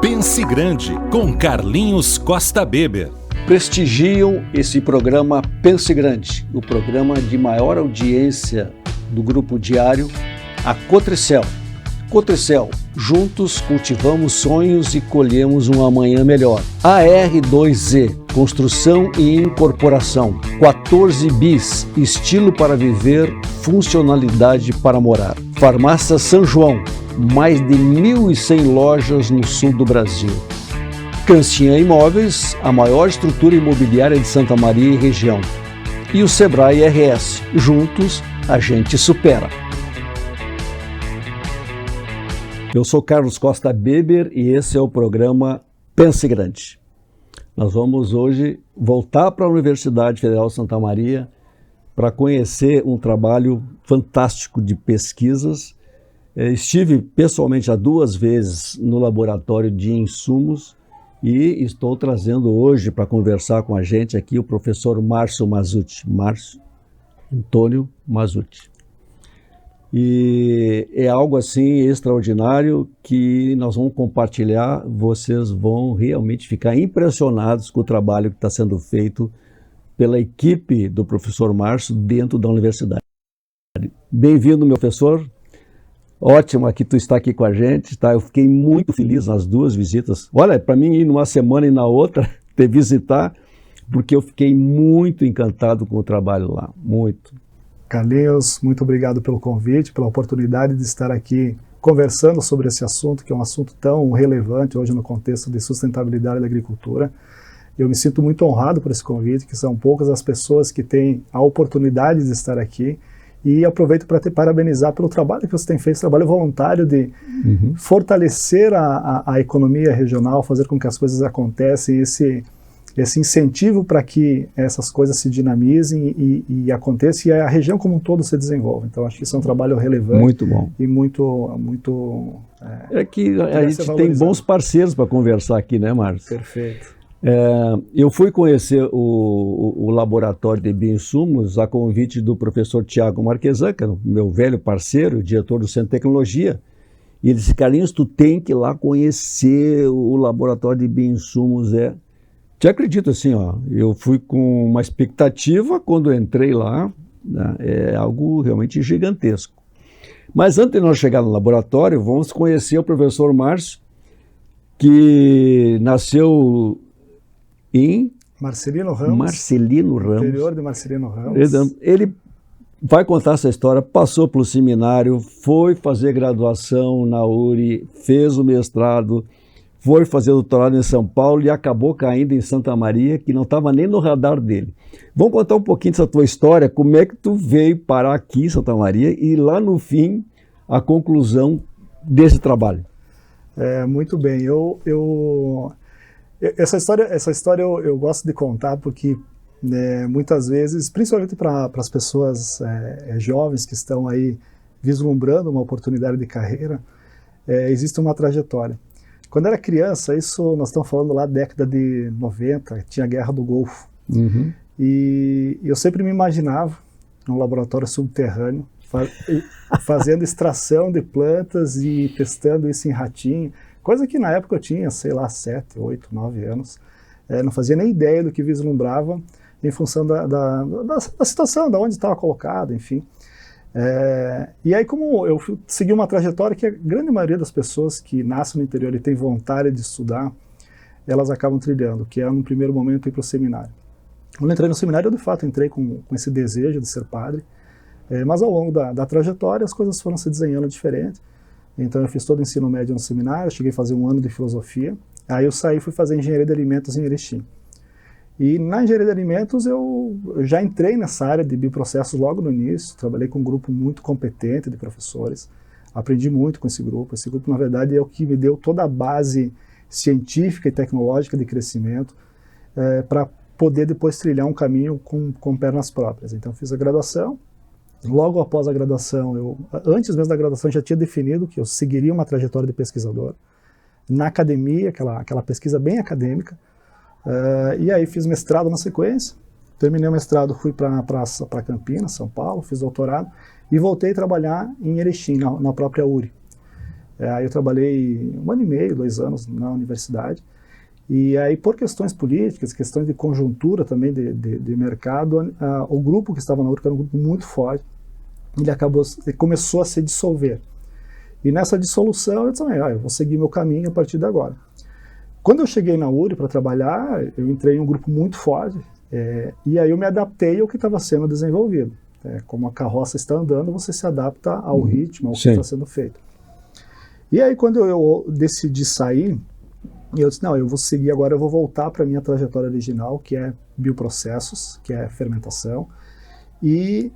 Pense Grande, com Carlinhos Costa Beber. Prestigiam esse programa Pense Grande, o programa de maior audiência do Grupo Diário, a Cotricel. Cotricel, juntos cultivamos sonhos e colhemos um amanhã melhor. AR2Z, construção e incorporação. 14 bis, estilo para viver, funcionalidade para morar. Farmácia São João, mais de 1.100 lojas no sul do Brasil. Cancinha Imóveis, a maior estrutura imobiliária de Santa Maria e região. E o Sebrae RS, juntos a gente supera. Eu sou Carlos Costa Beber e esse é o programa Pense Grande. Nós vamos hoje voltar para a Universidade Federal de Santa Maria para conhecer um trabalho fantástico de pesquisas. Estive pessoalmente há 2 vezes no laboratório de insumos e estou trazendo hoje para conversar com a gente aqui o professor Márcio Mazzutti. Márcio Antônio Mazzutti. E é algo assim extraordinário que nós vamos compartilhar. Vocês vão realmente ficar impressionados com o trabalho que está sendo feito pela equipe do professor Márcio dentro da universidade. Bem-vindo, meu professor. Ótimo que tu está aqui com a gente, tá? Eu fiquei muito feliz nas 2 visitas. Olha, para mim ir numa semana e na outra, te visitar, porque eu fiquei muito encantado com o trabalho lá, muito. Carlinhos, muito obrigado pelo convite, pela oportunidade de estar aqui conversando sobre esse assunto, que é um assunto tão relevante hoje no contexto de sustentabilidade da agricultura. Eu me sinto muito honrado por esse convite, que são poucas as pessoas que têm a oportunidade de estar aqui. E aproveito para te parabenizar pelo trabalho que você tem feito, trabalho voluntário de fortalecer a economia regional, fazer com que as coisas aconteçam, esse incentivo para que essas coisas se dinamizem e aconteçam e a região como um todo se desenvolva. Então acho que isso é um trabalho relevante. Muito bom. E muito é que a gente tem bons parceiros para conversar aqui, né, Márcio? Perfeito. Eu fui conhecer o laboratório de bioinsumos a convite do professor Tiago Marquesan, que é o meu velho parceiro, diretor do Centro de Tecnologia, e ele disse: Carlinhos, tu tem que ir lá conhecer o laboratório de bioinsumos. Te acredito assim, eu fui com uma expectativa quando eu entrei lá, né, é algo realmente gigantesco. Mas antes de nós chegar no laboratório, vamos conhecer o professor Márcio, que nasceu em Marcelino Ramos, interior de Marcelino Ramos. Ele vai contar essa história, passou pelo seminário, foi fazer graduação na URI, fez o mestrado, foi fazer doutorado em São Paulo e acabou caindo em Santa Maria, que não estava nem no radar dele. Vamos contar um pouquinho dessa tua história, como é que tu veio parar aqui em Santa Maria e lá no fim, a conclusão desse trabalho. Muito bem, essa história eu gosto de contar porque muitas vezes, principalmente para as pessoas jovens que estão aí vislumbrando uma oportunidade de carreira, existe uma trajetória. Quando era criança, isso nós estamos falando lá da década de 90, tinha a Guerra do Golfo. E eu sempre me imaginava num laboratório subterrâneo, fazendo extração de plantas e testando isso em ratinho. Coisa que na época eu tinha, sei lá, 7, 8, 9 anos. Não fazia nem ideia do que vislumbrava em função da situação, de onde estava colocado, enfim. E aí, como eu segui uma trajetória que a grande maioria das pessoas que nascem no interior e têm vontade de estudar, elas acabam trilhando, que é no primeiro momento ir para o seminário. Quando eu entrei no seminário, eu de fato entrei com esse desejo de ser padre, mas ao longo da trajetória as coisas foram se desenhando diferente. Então eu fiz todo o ensino médio no seminário, cheguei a fazer 1 ano de filosofia, aí eu saí e fui fazer engenharia de alimentos em Erechim. E na engenharia de alimentos eu já entrei nessa área de bioprocessos logo no início, trabalhei com um grupo muito competente de professores, aprendi muito com esse grupo na verdade é o que me deu toda a base científica e tecnológica de crescimento para poder depois trilhar um caminho com pernas próprias. Então eu fiz a graduação. Logo após a graduação, antes mesmo da graduação, já tinha definido que eu seguiria uma trajetória de pesquisador na academia, aquela pesquisa bem acadêmica, e aí fiz mestrado na sequência, terminei o mestrado, fui para Campinas, São Paulo, fiz doutorado, e voltei a trabalhar em Erechim, na própria URI. Aí eu trabalhei 1 ano e meio, 2 anos na universidade. E aí, por questões políticas, questões de conjuntura também de mercado, o grupo que estava na URCA era um grupo muito forte. Ele começou a se dissolver. E nessa dissolução, eu disse, eu vou seguir meu caminho a partir de agora. Quando eu cheguei na URI para trabalhar, eu entrei em um grupo muito forte, e aí eu me adaptei ao que estava sendo desenvolvido. Como a carroça está andando, você se adapta ao ritmo, ao que está sendo feito. E aí, quando eu decidi sair, eu disse, não, eu vou seguir agora, eu vou voltar para a minha trajetória original, que é bioprocessos, que é fermentação, e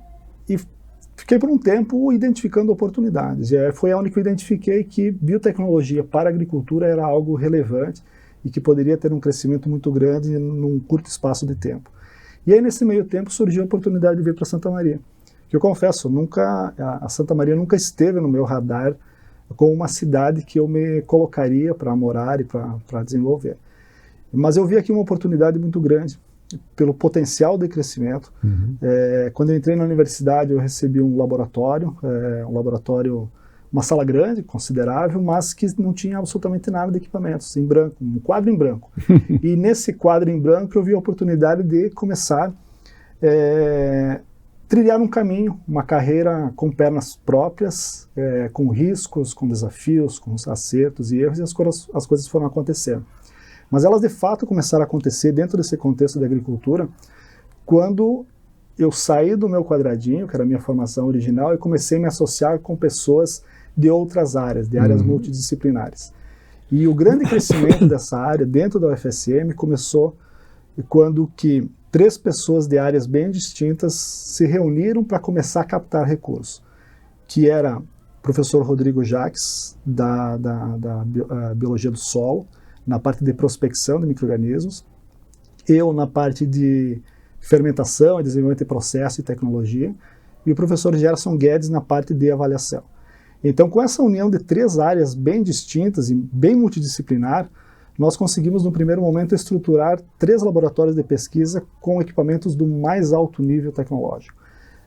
fiquei por um tempo identificando oportunidades. E foi onde que eu identifiquei que biotecnologia para a agricultura era algo relevante e que poderia ter um crescimento muito grande num curto espaço de tempo. E aí, nesse meio tempo, surgiu a oportunidade de vir para Santa Maria, que eu confesso, a Santa Maria nunca esteve no meu radar como uma cidade que eu me colocaria para morar e para desenvolver. Mas eu vi aqui uma oportunidade muito grande, pelo potencial de crescimento. Quando eu entrei na universidade, eu recebi um laboratório, uma sala grande, considerável, mas que não tinha absolutamente nada de equipamentos, em branco, um quadro em branco. E nesse quadro em branco eu vi a oportunidade de começar trilhar um caminho, uma carreira com pernas próprias, com riscos, com desafios, com acertos e erros, e as coisas foram acontecendo. Mas elas de fato começaram a acontecer dentro desse contexto da agricultura, quando eu saí do meu quadradinho, que era a minha formação original, e comecei a me associar com pessoas de outras áreas, de áreas multidisciplinares. E o grande crescimento dessa área dentro da UFSM começou quando que 3 pessoas de áreas bem distintas se reuniram para começar a captar recursos, que era o professor Rodrigo Jacques, da Biologia do Solo, na parte de prospecção de micro-organismos, eu na parte de fermentação, desenvolvimento de processo e tecnologia, e o professor Gerson Guedes na parte de avaliação. Então, com essa união de 3 áreas bem distintas e bem multidisciplinar, nós conseguimos, no primeiro momento, estruturar 3 laboratórios de pesquisa com equipamentos do mais alto nível tecnológico.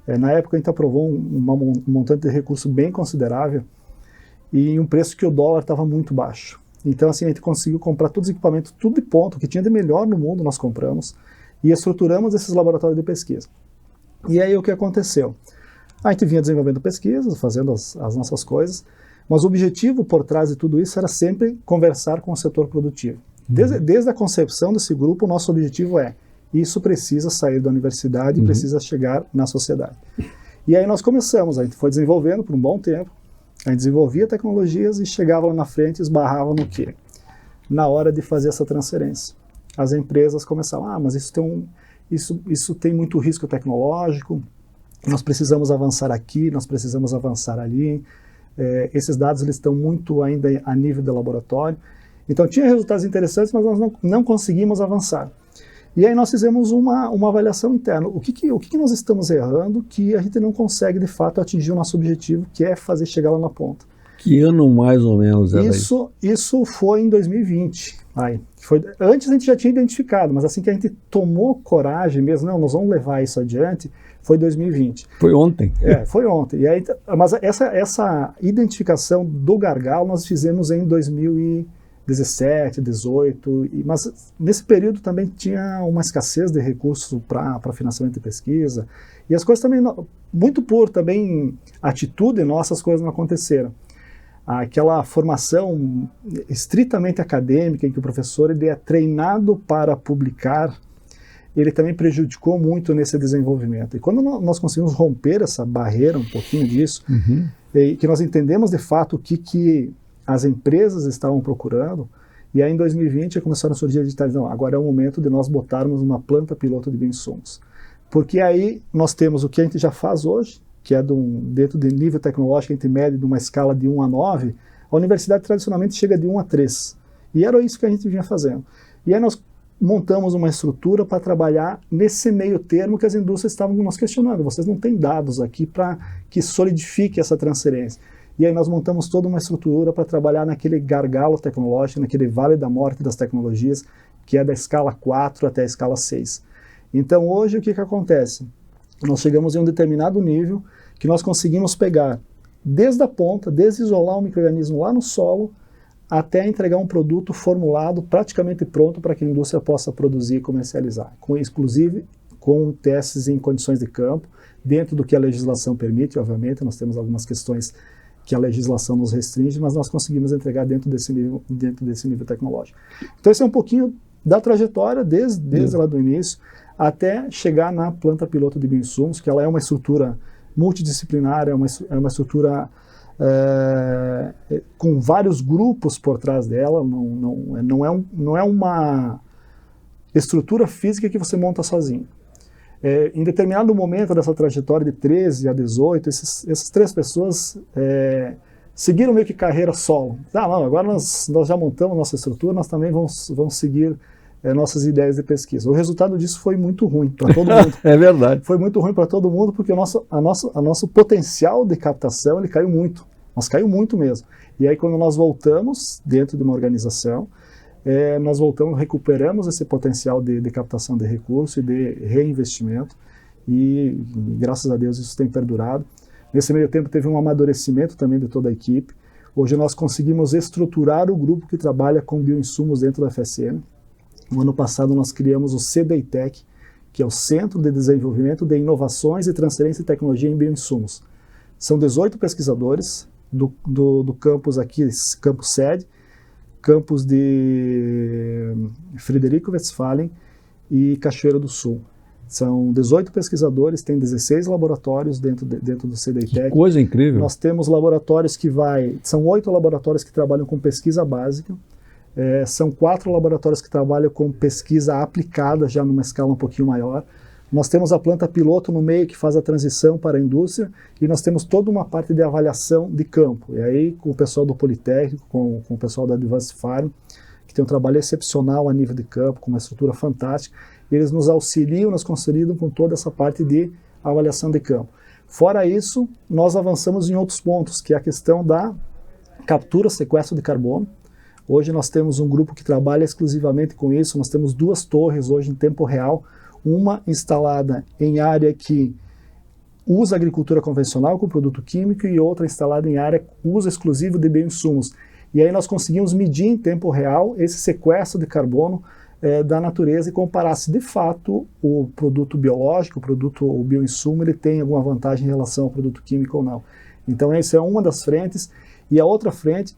Na época, a gente aprovou um montante de recurso bem considerável e em um preço que o dólar estava muito baixo. Então, assim, a gente conseguiu comprar todos os equipamentos, tudo de ponto, o que tinha de melhor no mundo nós compramos e estruturamos esses laboratórios de pesquisa. E aí, o que aconteceu? A gente vinha desenvolvendo pesquisas, fazendo as nossas coisas, mas o objetivo por trás de tudo isso era sempre conversar com o setor produtivo. Desde a concepção desse grupo, o nosso objetivo isso precisa sair da universidade e precisa chegar na sociedade. E aí nós começamos, a gente foi desenvolvendo por um bom tempo, a gente desenvolvia tecnologias e chegava lá na frente e esbarrava no quê? Na hora de fazer essa transferência. As empresas começavam, mas isso tem muito risco tecnológico, nós precisamos avançar aqui, nós precisamos avançar ali, esses dados eles estão muito ainda a nível de laboratório. Então tinha resultados interessantes, mas nós não conseguimos avançar. E aí nós fizemos uma avaliação interna. O que nós estamos errando que a gente não consegue de fato atingir o nosso objetivo, que é fazer chegar lá na ponta? Que ano mais ou menos era isso foi em 2020. Antes a gente já tinha identificado, mas assim que a gente tomou coragem mesmo, nós vamos levar isso adiante, foi 2020. Foi ontem. Foi ontem. E aí, mas essa identificação do gargalo nós fizemos em 2017, 2018, mas nesse período também tinha uma escassez de recursos para financiamento de pesquisa, e as coisas também, muito por também atitude nossa, as coisas não aconteceram. Aquela formação estritamente acadêmica em que o professor ele é treinado para publicar, ele também prejudicou muito nesse desenvolvimento. E quando nós conseguimos romper essa barreira, um pouquinho disso, e que nós entendemos de fato o que as empresas estavam procurando, e aí em 2020 começaram a surgir editais, agora é o momento de nós botarmos uma planta piloto de bioinsumos. Porque aí nós temos o que a gente já faz hoje, que é dentro de nível tecnológico, a gente mede de uma escala de 1 a 9, a universidade tradicionalmente chega de 1 a 3. E era isso que a gente vinha fazendo. E aí nós montamos uma estrutura para trabalhar nesse meio termo que as indústrias estavam nos questionando. Vocês não têm dados aqui para que solidifique essa transferência. E aí nós montamos toda uma estrutura para trabalhar naquele gargalo tecnológico, naquele vale da morte das tecnologias, que é da escala 4 até a escala 6. Então hoje o que acontece? Nós chegamos em um determinado nível que nós conseguimos pegar desde a ponta, desde isolar o micro-organismo lá no solo, até entregar um produto formulado, praticamente pronto para que a indústria possa produzir e comercializar, inclusive com testes em condições de campo, dentro do que a legislação permite, obviamente, nós temos algumas questões que a legislação nos restringe, mas nós conseguimos entregar dentro desse nível tecnológico. Então esse é um pouquinho da trajetória, desde lá do início, até chegar na planta piloto de bioinsumos, que ela é uma estrutura multidisciplinar, é uma estrutura com vários grupos por trás dela, não é uma estrutura física que você monta sozinho. Em determinado momento dessa trajetória de 13 a 18, essas 3 pessoas seguiram meio que carreira solo. Não, agora nós já montamos nossa estrutura, nós também vamos seguir nossas ideias de pesquisa. O resultado disso foi muito ruim para todo mundo. É verdade. Foi muito ruim para todo mundo porque o nosso potencial de captação ele caiu muito. Nós caiu muito mesmo. E aí quando nós voltamos dentro de uma organização, nós recuperamos esse potencial de captação de recurso e de reinvestimento e graças a Deus isso tem perdurado. Nesse meio tempo teve um amadurecimento também de toda a equipe. Hoje nós conseguimos estruturar o grupo que trabalha com bioinsumos dentro da FSM. No ano passado nós criamos o CDITEC, que é o Centro de Desenvolvimento de Inovações e Transferência de Tecnologia em Bioinsumos. São 18 pesquisadores do campus aqui, campus sede, campus de Frederico Westphalen e Cachoeira do Sul. São 18 pesquisadores, tem 16 laboratórios dentro do CDITEC. Que coisa incrível. Nós temos laboratórios são 8 laboratórios que trabalham com pesquisa básica, são 4 laboratórios que trabalham com pesquisa aplicada, já numa escala um pouquinho maior. Nós temos a planta piloto no meio que faz a transição para a indústria e nós temos toda uma parte de avaliação de campo. E aí com o pessoal do Politécnico, com o pessoal da Advanced Farm, que tem um trabalho excepcional a nível de campo, com uma estrutura fantástica, eles nos auxiliam, nos consolidam com toda essa parte de avaliação de campo. Fora isso, nós avançamos em outros pontos, que é a questão da captura, sequestro de carbono. Hoje nós temos um grupo que trabalha exclusivamente com isso, nós temos 2 torres hoje em tempo real, uma instalada em área que usa agricultura convencional com produto químico e outra instalada em área uso exclusivo de bioinsumos. E aí nós conseguimos medir em tempo real esse sequestro de carbono da natureza e comparar se de fato o produto biológico, o bioinsumo, ele tem alguma vantagem em relação ao produto químico ou não. Então essa é uma das frentes. E a outra frente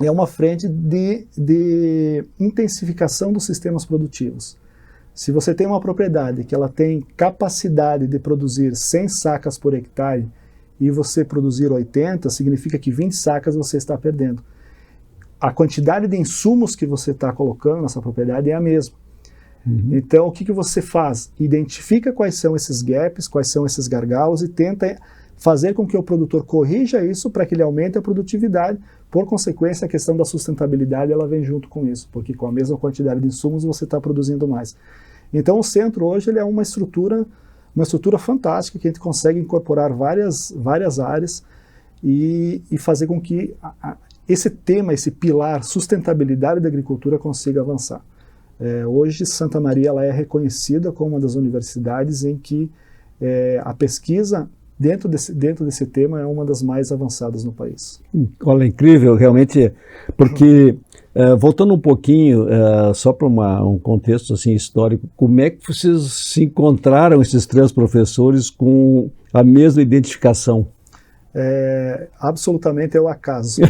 é uma frente de intensificação dos sistemas produtivos. Se você tem uma propriedade que ela tem capacidade de produzir 100 sacas por hectare e você produzir 80, significa que 20 sacas você está perdendo. A quantidade de insumos que você está colocando nessa propriedade é a mesma. Então, o que você faz? Identifica quais são esses gaps, quais são esses gargalos e tenta fazer com que o produtor corrija isso para que ele aumente a produtividade. Por consequência, a questão da sustentabilidade ela vem junto com isso, porque com a mesma quantidade de insumos você está produzindo mais. Então o centro hoje ele é uma estrutura fantástica que a gente consegue incorporar várias áreas e fazer com que esse tema, esse pilar sustentabilidade da agricultura consiga avançar. Hoje Santa Maria ela é reconhecida como uma das universidades em que a pesquisa dentro desse tema é uma das mais avançadas no país. Olha, incrível, realmente, porque, voltando um pouquinho, só para um contexto assim, histórico, como é que vocês se encontraram, esses 3 professores, com a mesma identificação? Absolutamente é o acaso.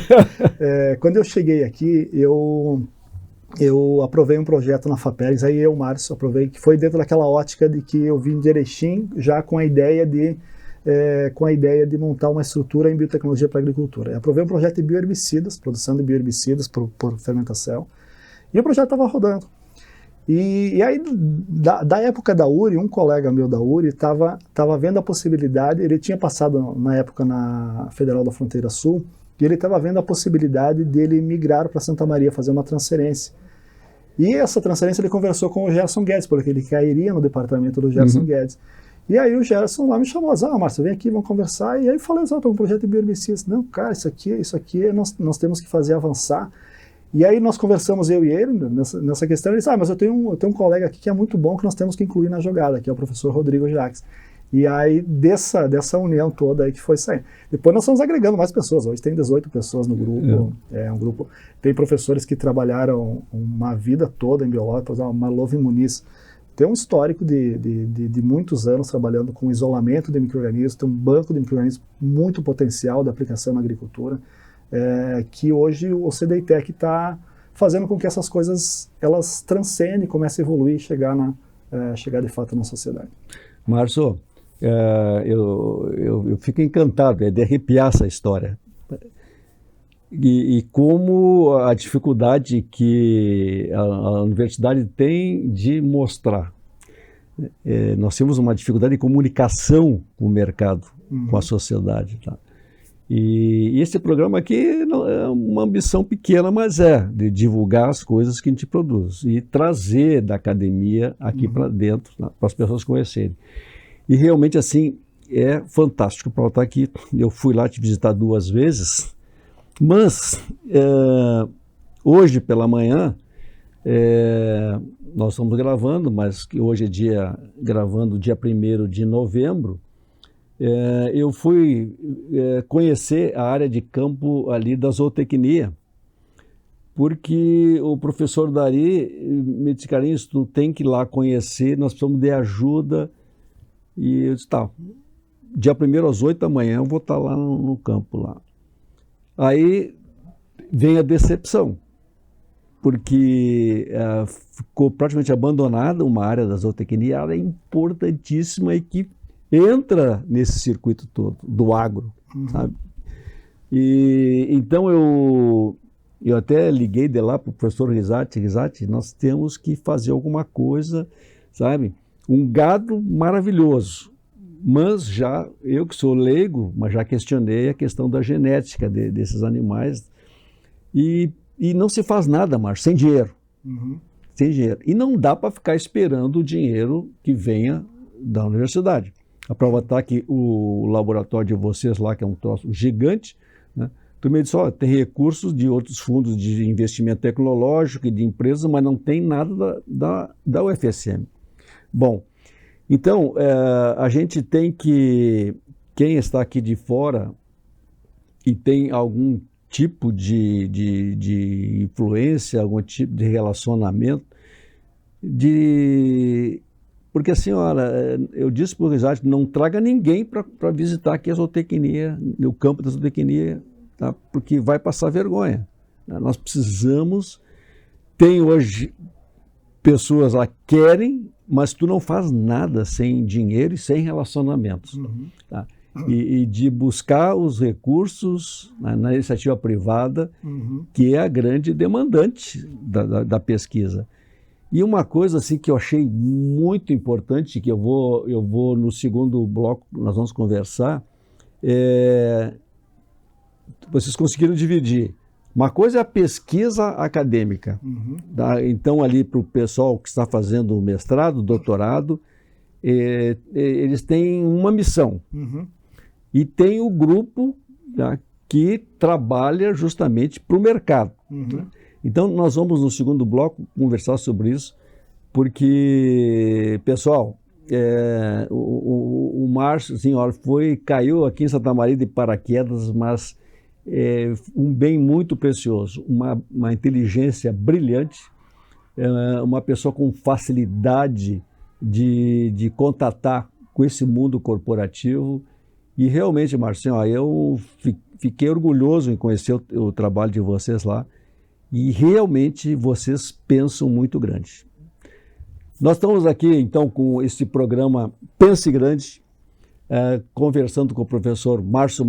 Quando eu cheguei aqui, eu aprovei um projeto na FAPERGS, aí Márcio, aprovei, que foi dentro daquela ótica de que eu vim de Erechim, já com a ideia de montar uma estrutura em biotecnologia para a agricultura. Eu aprovei um projeto de bioherbicidas, produção de bioherbicidas por fermentação, e o projeto estava rodando. E aí, da época da URI, um colega meu da URI estava vendo a possibilidade, ele tinha passado na época na Federal da Fronteira Sul, e ele estava vendo a possibilidade dele migrar para Santa Maria, fazer uma transferência. E essa transferência ele conversou com o Gerson Guedes, porque ele cairia no departamento do Gerson Guedes. E aí o Gerson lá me chamou, Márcio, vem aqui, vamos conversar. E aí eu falei, estou com um projeto de bioherbicidas. Não, cara, isso aqui nós temos que fazer avançar. E aí nós conversamos, eu e ele, nessa questão. Ele disse, mas eu tenho um colega aqui que é muito bom, que nós temos que incluir na jogada, que é o professor Rodrigo Jacques. E aí, dessa união toda aí que foi saindo. Depois nós fomos agregando mais pessoas. Hoje tem 18 pessoas no grupo. É um grupo. Tem professores que trabalharam uma vida toda em biológica. Por exemplo, a Malove Muniz tem um histórico de muitos anos trabalhando com isolamento de micro-organismos. Tem um banco de micro-organismos muito potencial de aplicação na agricultura. Que hoje o CDI-TEC está fazendo com que essas coisas elas transcendem, comecem a evoluir e chegar de fato na sociedade. Márcio, eu fico encantado de arrepiar essa história. E como a dificuldade que a universidade tem de mostrar. Nós temos uma dificuldade de comunicação com o mercado, com a sociedade. Tá? E esse programa aqui é uma ambição pequena, mas de divulgar as coisas que a gente produz e trazer da academia aqui para dentro, para as pessoas conhecerem. E realmente, assim, é fantástico para estar aqui. Eu fui lá te visitar 2 vezes, mas hoje pela manhã, nós estamos gravando, mas hoje é gravando dia 1º de novembro, eu fui conhecer a área de campo ali da zootecnia, porque o professor Dari me disse, Carlinhos, tu tem que ir lá conhecer, nós precisamos de ajuda. E eu disse, tá, dia 1º às 8 da manhã eu vou estar lá no campo lá. Aí vem a decepção, porque ficou praticamente abandonada uma área da zootecnia, ela é importantíssima e que entra nesse circuito todo, do agro, sabe? E então eu até liguei de lá para o professor Risati, nós temos que fazer alguma coisa, sabe? Um gado maravilhoso, mas eu que sou leigo, mas já questionei a questão da genética desses animais e não se faz nada, Márcio, sem dinheiro. Sem dinheiro. E não dá para ficar esperando o dinheiro que venha da universidade. A prova está que o laboratório de vocês lá, que é um troço gigante, né? Tu me disse, tem recursos de outros fundos de investimento tecnológico e de empresas, mas não tem nada da UFSM. Bom, então, a gente tem que, quem está aqui de fora e tem algum tipo de influência, algum tipo de relacionamento, porque assim, olha, eu disse para o Risati, não traga ninguém para visitar aqui a zootecnia, o campo da zootecnia, tá? Porque vai passar vergonha. Nós precisamos, tem hoje pessoas lá que querem, mas tu não faz nada sem dinheiro e sem relacionamentos. Tá? E de buscar os recursos na iniciativa privada, que é a grande demandante da pesquisa. E uma coisa assim que eu achei muito importante, que eu vou no segundo bloco, nós vamos conversar, vocês conseguiram dividir. Uma coisa é a pesquisa acadêmica. Tá? Então, ali para o pessoal que está fazendo o mestrado, doutorado, eles têm uma missão. E tem o grupo, tá, que trabalha justamente para o mercado. Tá? Então, nós vamos no segundo bloco conversar sobre isso, porque, pessoal, o Márcio, assim, olha, caiu aqui em Santa Maria de paraquedas, mas um bem muito precioso, uma inteligência brilhante, uma pessoa com facilidade de contatar com esse mundo corporativo. E realmente, Márcio, eu fiquei orgulhoso em conhecer o trabalho de vocês lá. E realmente vocês pensam muito grande. Nós estamos aqui, então, com esse programa Pense Grande, conversando com o professor Márcio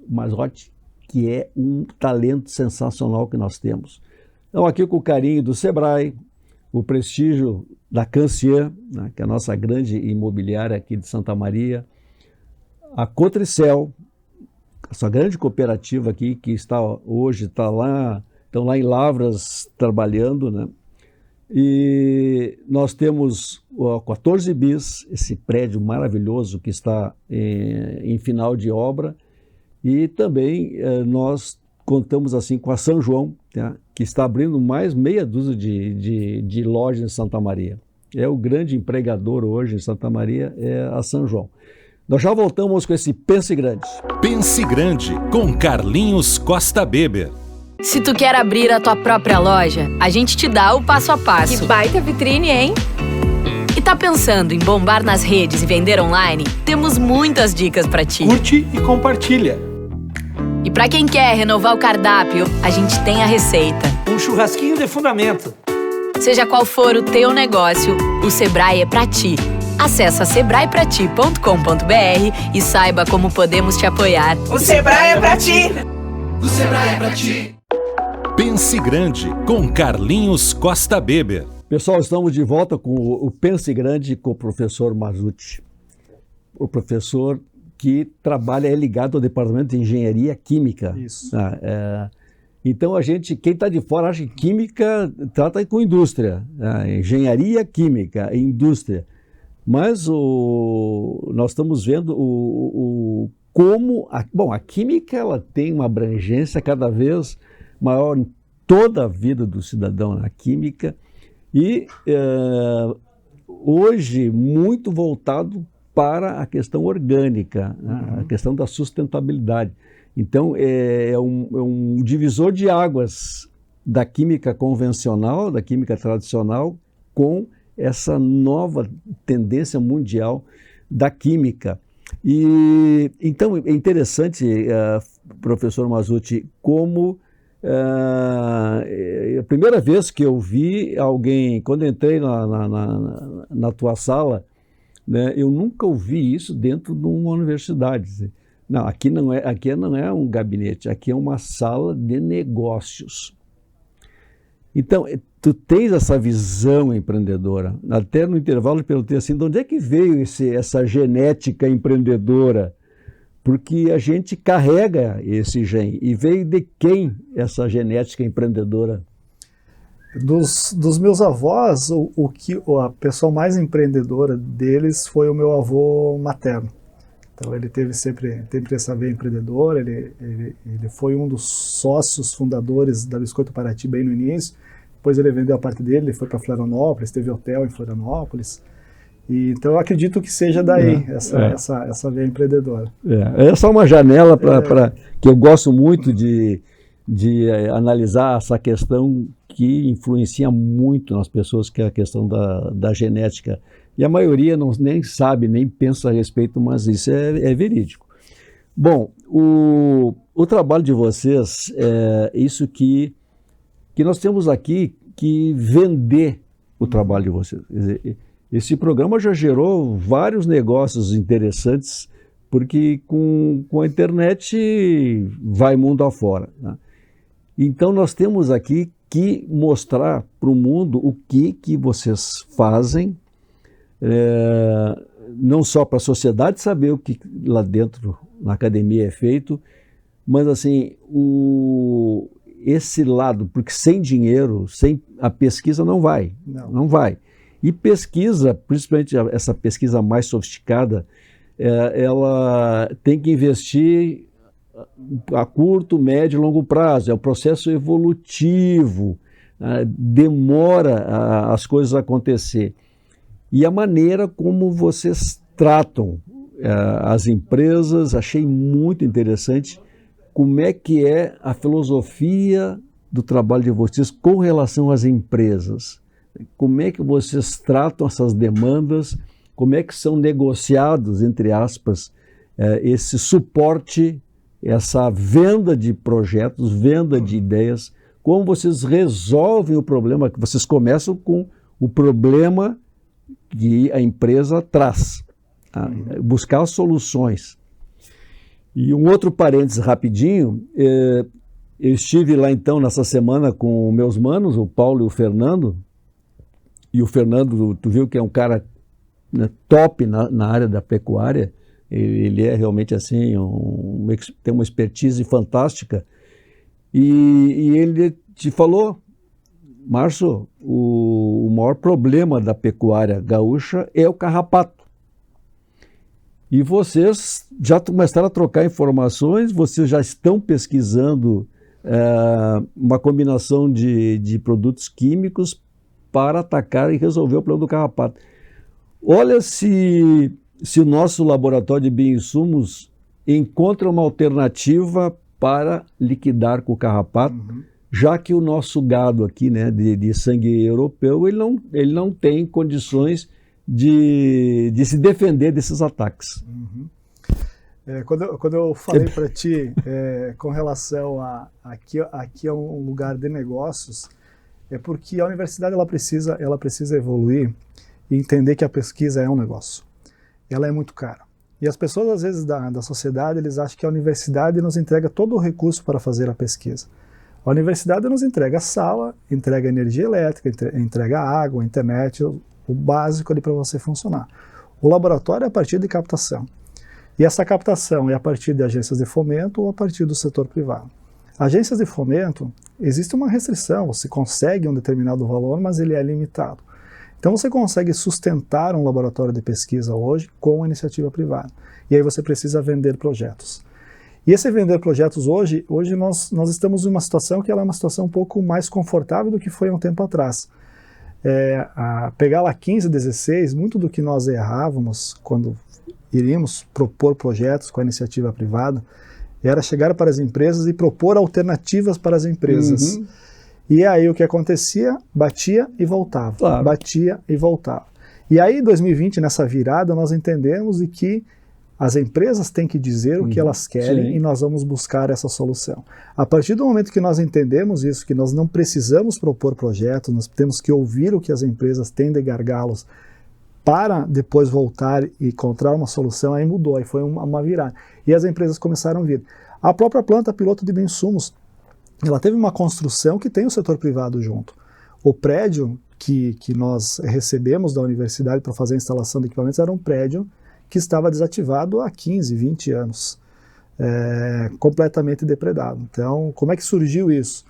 Mazzotti, que é um talento sensacional que nós temos. Então, aqui com o carinho do Sebrae, o prestígio da Cancian, né, que é a nossa grande imobiliária aqui de Santa Maria, a Cotricel, essa grande cooperativa aqui, que hoje estão lá em Lavras trabalhando, né? E nós temos o 14 bis, esse prédio maravilhoso que está em final de obra, e também nós contamos assim com a São João, tá? Que está abrindo mais meia dúzia de lojas em Santa Maria. é o grande empregador hoje em Santa Maria, é a São João. Nós já voltamos com esse Pense Grande. Pense Grande, com Carlinhos Costa Beber. Se tu quer abrir a tua própria loja, a gente te dá o passo a passo. Que baita vitrine, hein? E tá pensando em bombar nas redes e vender online? Temos muitas dicas pra ti. Curte e compartilha. E pra quem quer renovar o cardápio, a gente tem a receita. Um churrasquinho de fundamento. Seja qual for o teu negócio, o Sebrae é pra ti. Acesse sebraeprati.com.br e saiba como podemos te apoiar. O Sebrae é pra ti! O Sebrae é pra ti! Pense Grande, com Carlinhos Costa Beber. Pessoal, estamos de volta com o Pense Grande com o professor Mazzutti. O professor que trabalha, é ligado ao Departamento de Engenharia Química. Isso. Então, quem está de fora acha que química trata com indústria. Engenharia Química, indústria. Mas nós estamos vendo como... a química ela tem uma abrangência cada vez maior em toda a vida do cidadão na química e hoje muito voltado para a questão orgânica, a questão da sustentabilidade. Então é um divisor de águas da química convencional, da química tradicional, com essa nova tendência mundial da química. E então é interessante, professor Mazzutti, como a primeira vez que eu vi alguém, quando eu entrei na tua sala, né, eu nunca ouvi isso dentro de uma universidade. Não, aqui não é um gabinete, aqui é uma sala de negócios. Então, tu tens essa visão empreendedora. Até no intervalo eu perguntei assim, de onde é que veio essa genética empreendedora? Porque a gente carrega esse gene. E veio de quem essa genética empreendedora? Dos meus avós, a pessoa mais empreendedora deles foi o meu avô materno. Então ele teve sempre essa veia empreendedora, ele foi um dos sócios fundadores da Biscoito Paraty bem no início, depois ele vendeu a parte dele, ele foi para Florianópolis, teve hotel em Florianópolis, e então eu acredito que seja daí essa veia empreendedora. Essa é uma janela que eu gosto muito de analisar essa questão que influencia muito nas pessoas, que é a questão da genética. E a maioria nem sabe, nem pensa a respeito, mas isso é verídico. Bom, o trabalho de vocês é isso que nós temos aqui que vender o trabalho de vocês. Quer dizer, esse programa já gerou vários negócios interessantes, porque com a internet vai mundo afora, né? Então nós temos aqui que mostrar para o mundo o que vocês fazem, não só para a sociedade saber o que lá dentro na academia é feito, mas assim, esse lado, porque sem dinheiro, sem a pesquisa não vai. Não vai. E pesquisa, principalmente essa pesquisa mais sofisticada, ela tem que investir a curto, médio e longo prazo. É o processo evolutivo, demora as coisas acontecer. E a maneira como vocês tratam as empresas, achei muito interessante como é que é a filosofia do trabalho de vocês com relação às empresas. Como é que vocês tratam essas demandas, como é que são negociados, entre aspas, esse suporte, essa venda de projetos, venda de ideias, como vocês resolvem o problema, que vocês começam com o problema que a empresa traz, buscar soluções. E um outro parênteses rapidinho, eu estive lá então nessa semana com meus manos, o Paulo e o Fernando tu viu que é um cara, né, top na área da pecuária, ele é realmente assim, tem uma expertise fantástica, e ele te falou, Márcio, o maior problema da pecuária gaúcha é o carrapato. E vocês já começaram a trocar informações, vocês já estão pesquisando uma combinação de produtos químicos para atacar e resolver o problema do carrapato. Olha se o nosso laboratório de bioinsumos encontra uma alternativa para liquidar com o carrapato, já que o nosso gado aqui, né, de sangue europeu, ele não tem condições de se defender desses ataques. Quando eu falei para ti com relação a aqui é um lugar de negócios, é porque a universidade ela precisa evoluir e entender que a pesquisa é um negócio. Ela é muito cara. E as pessoas, às vezes, da sociedade, eles acham que a universidade nos entrega todo o recurso para fazer a pesquisa. A universidade nos entrega a sala, entrega energia elétrica, entrega água, internet, o básico ali para você funcionar. O laboratório é a partir de captação. E essa captação é a partir de agências de fomento ou a partir do setor privado. Agências de fomento, existe uma restrição, você consegue um determinado valor, mas ele é limitado. Então você consegue sustentar um laboratório de pesquisa hoje com a iniciativa privada. E aí você precisa vender projetos. E esse vender projetos hoje nós estamos em uma situação que ela é uma situação um pouco mais confortável do que foi há um tempo atrás. A pegar lá 15, 16, muito do que nós errávamos quando iríamos propor projetos com a iniciativa privada era chegar para as empresas e propor alternativas para as empresas. E aí o que acontecia? Batia e voltava. Claro. Batia e voltava. E aí em 2020, nessa virada, nós entendemos de que as empresas têm que dizer o que elas querem e nós vamos buscar essa solução. A partir do momento que nós entendemos isso, que nós não precisamos propor projetos, nós temos que ouvir o que as empresas têm de gargalos para depois voltar e encontrar uma solução, aí mudou, aí foi uma virada. E as empresas começaram a vir. A própria planta piloto de bioinsumos, ela teve uma construção que tem o setor privado junto. O prédio que nós recebemos da universidade para fazer a instalação de equipamentos era um prédio que estava desativado há 15, 20 anos, completamente depredado. Então, como é que surgiu isso?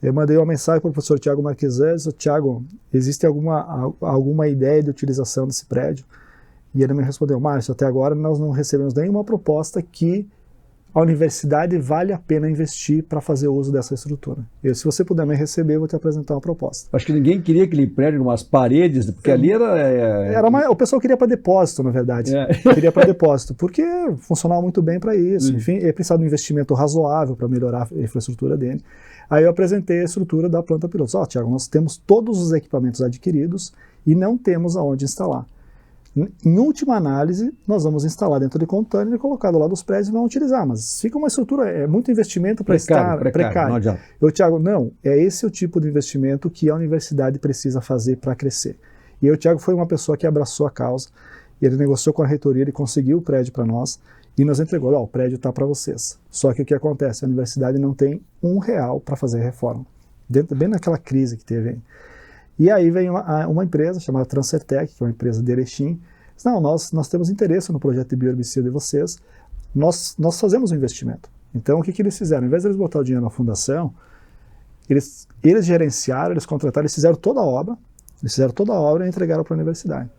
Eu mandei uma mensagem para o professor Tiago Marquesan, Tiago, existe alguma ideia de utilização desse prédio? E ele me respondeu, Márcio, até agora nós não recebemos nenhuma proposta que a universidade vale a pena investir para fazer uso dessa estrutura. Se você puder me receber, eu vou te apresentar uma proposta. Acho que ninguém queria aquele prédio com umas paredes, porque ali o pessoal queria para depósito, na verdade. Queria para depósito, porque funcionava muito bem para isso. Enfim, ele precisava de um investimento razoável para melhorar a infraestrutura dele. Aí eu apresentei a estrutura da planta piloto. Tiago, nós temos todos os equipamentos adquiridos e não temos aonde instalar. Em última análise, nós vamos instalar dentro de container e colocar do lado dos prédios e vamos utilizar, mas fica uma estrutura, é muito investimento para estar precário. Não adianta. Tiago, não, esse o tipo de investimento que a universidade precisa fazer para crescer. E o Tiago foi uma pessoa que abraçou a causa, ele negociou com a reitoria, ele conseguiu o prédio para nós e nos entregou, o prédio está para vocês. Só que o que acontece? A universidade não tem R$1 para fazer reforma, bem naquela crise que teve aí. E aí vem uma empresa chamada Transertec, que é uma empresa de Erechim. Não, nós temos interesse no projeto de bioherbicida de vocês, nós fazemos um investimento. Então o que eles fizeram? Ao invés de eles botar o dinheiro na fundação, eles gerenciaram, eles contrataram, eles fizeram toda a obra e entregaram para a universidade.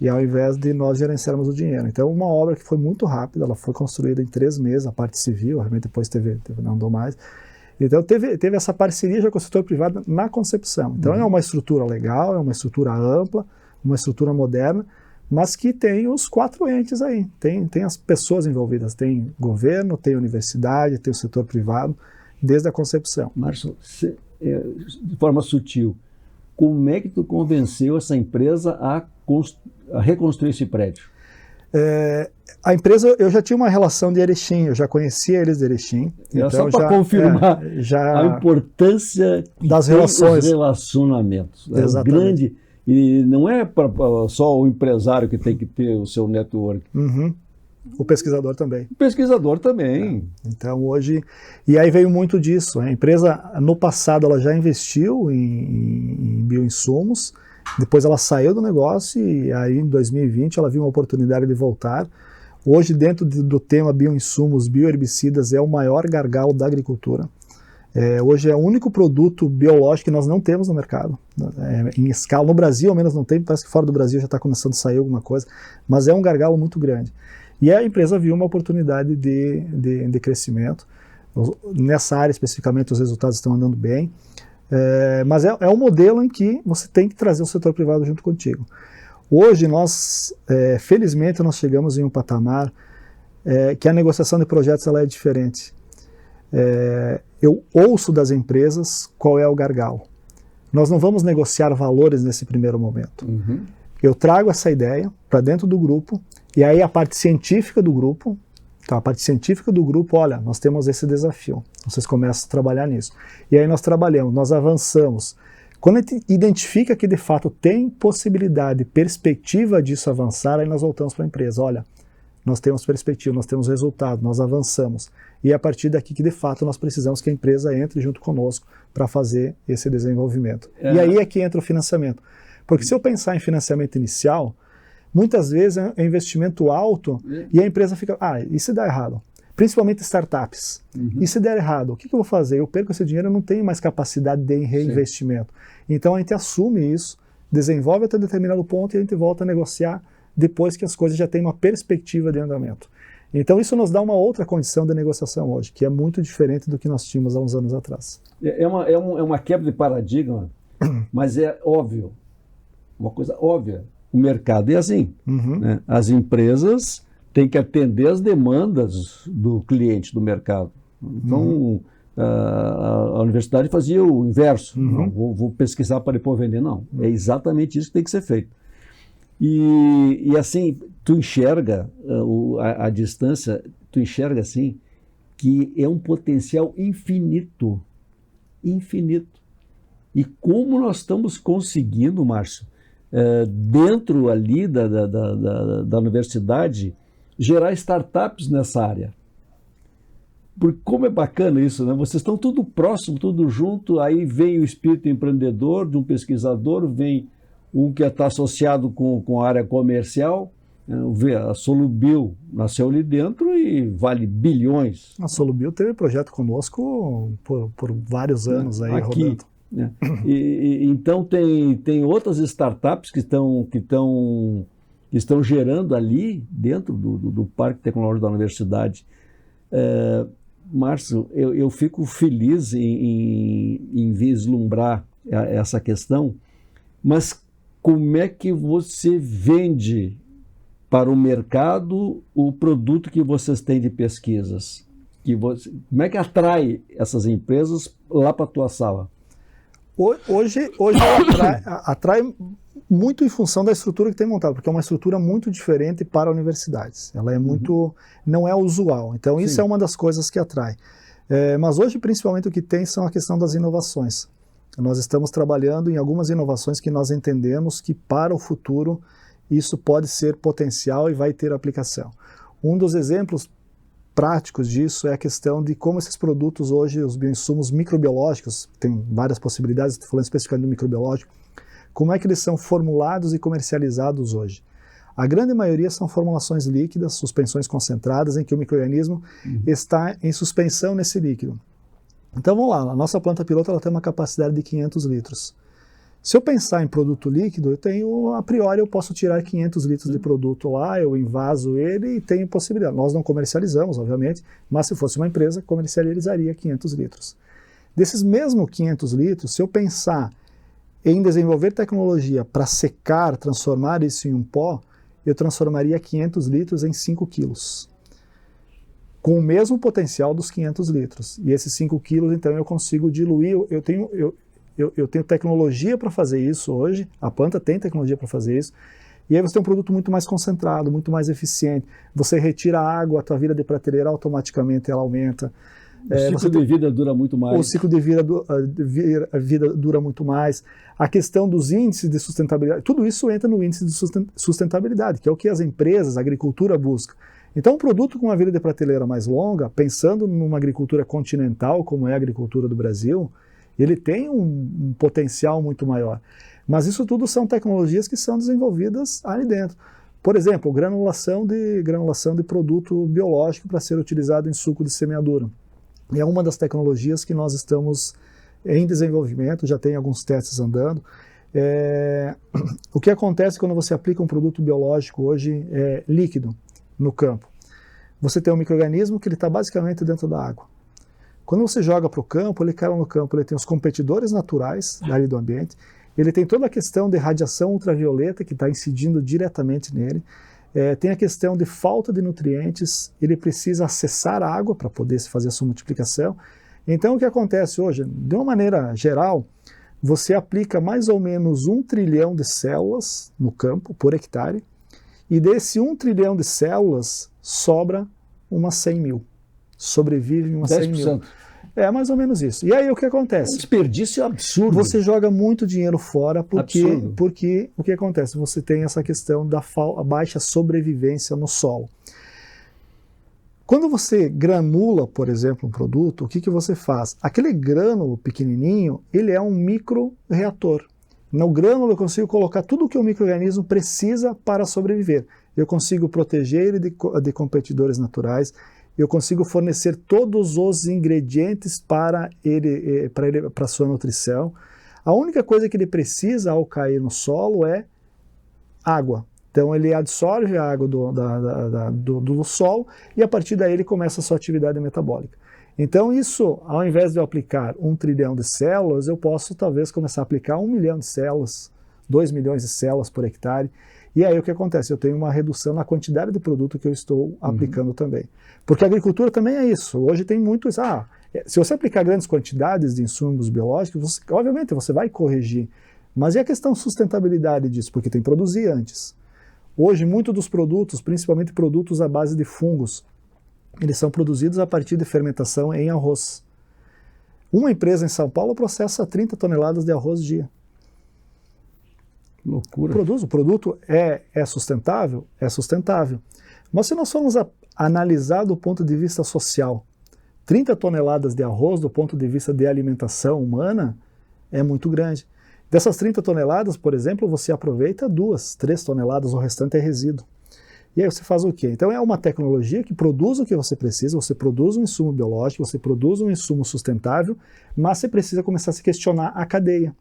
E ao invés de nós gerenciarmos o dinheiro. Então uma obra que foi muito rápida, ela foi construída em 3 meses, a parte civil, realmente depois não andou mais. Então teve essa parceria já com o setor privado na concepção. Então é uma estrutura legal, é uma estrutura ampla, uma estrutura moderna, mas que tem os 4 entes aí, tem as pessoas envolvidas, tem governo, tem universidade, tem o setor privado, desde a concepção. Márcio, de forma sutil, como é que tu convenceu essa empresa a reconstruir esse prédio? A empresa, eu já tinha uma relação de Erechim, eu já conhecia eles de Erechim. Então só para confirmar a importância das relações, os relacionamentos. Exatamente. Grande, e não é só o empresário que tem que ter o seu network. O pesquisador também. O pesquisador também. Então hoje, e aí veio muito disso. A empresa, no passado, ela já investiu em bioinsumos, depois ela saiu do negócio e aí em 2020 ela viu uma oportunidade de voltar. Hoje, dentro do tema bioinsumos, bioherbicidas é o maior gargalo da agricultura. Hoje é o único produto biológico que nós não temos no mercado. Em escala, no Brasil ao menos não tem, parece que fora do Brasil já está começando a sair alguma coisa, mas é um gargalo muito grande. E a empresa viu uma oportunidade de crescimento. Nessa área especificamente os resultados estão andando bem. Mas é um modelo em que você tem que trazer o setor privado junto contigo. Hoje nós, felizmente, nós chegamos em um patamar que a negociação de projetos ela é diferente. Eu ouço das empresas qual é o gargalo. Nós não vamos negociar valores nesse primeiro momento. Eu trago essa ideia para dentro do grupo, e aí a parte científica do grupo, olha, nós temos esse desafio, vocês começam a trabalhar nisso. E aí nós trabalhamos, nós avançamos. Quando a gente identifica que de fato tem possibilidade, perspectiva disso avançar, aí nós voltamos para a empresa, olha, nós temos perspectiva, nós temos resultado, nós avançamos. E é a partir daqui que de fato nós precisamos que a empresa entre junto conosco para fazer esse desenvolvimento. E aí é que entra o financiamento. Porque se eu pensar em financiamento inicial, muitas vezes é um investimento alto e a empresa fica, e se der errado? Principalmente startups. E se der errado, o que eu vou fazer? Eu perco esse dinheiro, eu não tenho mais capacidade de reinvestimento. Então a gente assume isso, desenvolve até determinado ponto e a gente volta a negociar depois que as coisas já têm uma perspectiva de andamento. Então isso nos dá uma outra condição de negociação hoje, que é muito diferente do que nós tínhamos há uns anos atrás. É uma quebra de paradigma, mas é óbvio, uma coisa óbvia. O mercado é assim. Né? As empresas têm que atender as demandas do cliente, do mercado. Então, a universidade fazia o inverso. Não, vou pesquisar para depois vender. Não, é exatamente isso que tem que ser feito. E assim, tu enxerga a distância, tu enxerga assim, que é um potencial infinito. Infinito. E como nós estamos conseguindo, Márcio, dentro ali da universidade, gerar startups nessa área. Porque como é bacana isso, né? Vocês estão tudo próximo, tudo junto, aí vem o espírito empreendedor de um pesquisador, vem um que está associado com a área comercial, a Solubio nasceu ali dentro e vale bilhões. A Solubio teve projeto conosco por vários anos aí aqui, rodando. Né? Então tem outras startups que estão gerando ali dentro do Parque Tecnológico da Universidade. Márcio, eu fico feliz em vislumbrar essa questão, mas como é que você vende para o mercado o produto que vocês têm de pesquisas? Como é que atrai essas empresas lá para a tua sala? Hoje atrai muito em função da estrutura que tem montado, porque é uma estrutura muito diferente para universidades. Ela é muito, não é usual. Então isso é uma das coisas que atrai. Mas hoje principalmente o que tem são a questão das inovações. Nós estamos trabalhando em algumas inovações que nós entendemos que para o futuro isso pode ser potencial e vai ter aplicação. Um dos exemplos práticos disso é a questão de como esses produtos hoje, os bioinsumos microbiológicos, tem várias possibilidades, estou falando especificamente do microbiológico, como é que eles são formulados e comercializados hoje. A grande maioria são formulações líquidas, suspensões concentradas, em que o micro-organismo está em suspensão nesse líquido. Então vamos lá, a nossa planta piloto ela tem uma capacidade de 500 litros. Se eu pensar em produto líquido, a priori eu posso tirar 500 litros de produto lá, eu envaso ele e tenho possibilidade. Nós não comercializamos, obviamente, mas se fosse uma empresa, comercializaria 500 litros. Desses mesmos 500 litros, se eu pensar em desenvolver tecnologia para secar, transformar isso em um pó, eu transformaria 500 litros em 5 quilos. Com o mesmo potencial dos 500 litros. E esses 5 quilos, então, eu consigo diluir. Eu tenho tecnologia para fazer isso hoje, a planta tem tecnologia para fazer isso, e aí você tem um produto muito mais concentrado, muito mais eficiente. Você retira a água, a tua vida de prateleira automaticamente ela aumenta. O ciclo de vida dura muito mais. O ciclo de vida dura muito mais. A questão dos índices de sustentabilidade, tudo isso entra no índice de sustentabilidade, que é o que as empresas, a agricultura busca. Então, um produto com uma vida de prateleira mais longa, pensando numa agricultura continental, como é a agricultura do Brasil, ele tem um potencial muito maior. Mas isso tudo são tecnologias que são desenvolvidas ali dentro. Por exemplo, granulação de produto biológico para ser utilizado em suco de semeadura. É uma das tecnologias que nós estamos em desenvolvimento, já tem alguns testes andando. O que acontece quando você aplica um produto biológico hoje líquido no campo? Você tem um micro-organismo que ele está basicamente dentro da água. Quando você joga para o campo, ele cai lá no campo, ele tem os competidores naturais ali do ambiente, ele tem toda a questão de radiação ultravioleta que está incidindo diretamente nele, tem a questão de falta de nutrientes, ele precisa acessar a água para poder fazer a sua multiplicação. Então o que acontece hoje, de uma maneira geral, você aplica mais ou menos 1 trilhão de células no campo por hectare, e desse 1 trilhão de células sobra umas 100 mil. Sobrevive umas 100 mil. É mais ou menos isso. E aí o que acontece? Um desperdício absurdo. Você joga muito dinheiro fora porque o que acontece? Você tem essa questão da baixa sobrevivência no solo. Quando você granula, por exemplo, um produto, o que você faz? Aquele grânulo pequenininho, ele é um microreator. No grânulo eu consigo colocar tudo o que o micro-organismo precisa para sobreviver. Eu consigo proteger ele de competidores naturais, eu consigo fornecer todos os ingredientes para a sua nutrição. A única coisa que ele precisa ao cair no solo é água. Então ele absorve a água do solo e a partir daí ele começa a sua atividade metabólica. Então isso, ao invés de eu aplicar 1 trilhão de células, eu posso talvez começar a aplicar 1 milhão de células, 2 milhões de células por hectare. E aí o que acontece? Eu tenho uma redução na quantidade de produto que eu estou aplicando também. Porque a agricultura também é isso. Hoje tem muito isso. Se você aplicar grandes quantidades de insumos biológicos, obviamente você vai corrigir. Mas e a questão de sustentabilidade disso? Porque tem que produzir antes. Hoje, muitos dos produtos, principalmente produtos à base de fungos, eles são produzidos a partir de fermentação em arroz. Uma empresa em São Paulo processa 30 toneladas de arroz dia. Loucura. O produto é sustentável? É sustentável. Mas se nós formos analisar do ponto de vista social, 30 toneladas de arroz do ponto de vista de alimentação humana é muito grande. Dessas 30 toneladas, por exemplo, você aproveita 2, 3 toneladas, o restante é resíduo. E aí você faz o quê? Então é uma tecnologia que produz o que você precisa, você produz um insumo biológico, você produz um insumo sustentável, mas você precisa começar a se questionar a cadeia.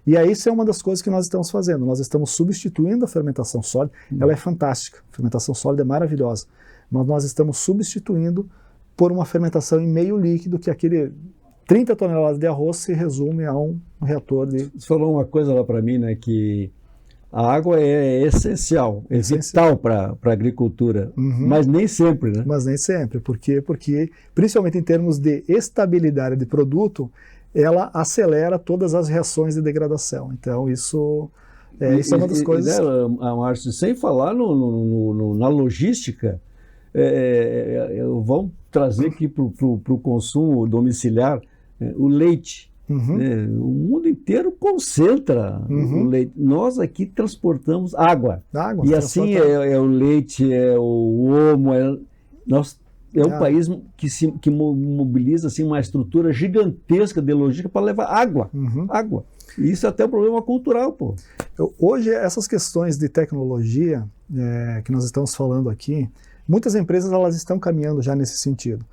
E aí isso é uma das coisas que nós estamos fazendo. Nós estamos substituindo a fermentação sólida. Ela é fantástica. A fermentação sólida é maravilhosa. Mas nós estamos substituindo por uma fermentação em meio líquido, que aquele 30 toneladas de arroz se resume a um reator de... Você falou uma coisa lá para mim, né, que a água é essencial, é vital para a agricultura, mas nem sempre, né? Mas nem sempre. Por quê? Porque, principalmente em termos de estabilidade de produto, ela acelera todas as reações de degradação. Então, isso é uma das coisas... Márcio, sem falar na logística, vamos trazer aqui para o consumo domiciliar o leite. O mundo inteiro concentra o leite. Nós aqui transportamos água. E assim é o leite, é o omo, um país que mobiliza assim, uma estrutura gigantesca de logística para levar água. Água. E isso é até um problema cultural, pô. Hoje, essas questões de tecnologia que nós estamos falando aqui, muitas empresas elas estão caminhando já nesse sentido.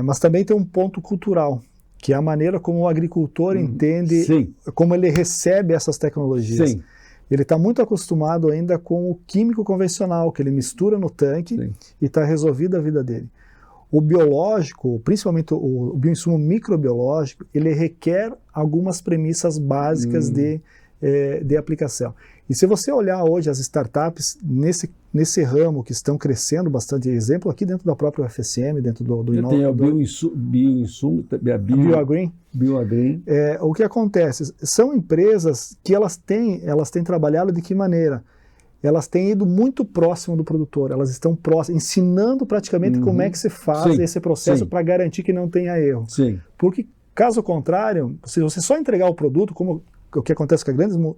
Mas também tem um ponto cultural, que é a maneira como o agricultor entende, como ele recebe essas tecnologias. Sim. Ele está muito acostumado ainda com o químico convencional, que ele mistura no tanque e está resolvida a vida dele. O biológico, principalmente o bioinsumo microbiológico, ele requer algumas premissas básicas de aplicação. E se você olhar hoje as startups nesse ramo que estão crescendo bastante, exemplo aqui dentro da própria UFSM, dentro do Inova. Tem o bioinsumo, BioAgreen. O que acontece? São empresas que elas têm trabalhado de que maneira? Elas têm ido muito próximo do produtor, elas estão próximas, ensinando praticamente como é que se faz esse processo para garantir que não tenha erro. Porque, caso contrário, se você só entregar o produto, como o que acontece com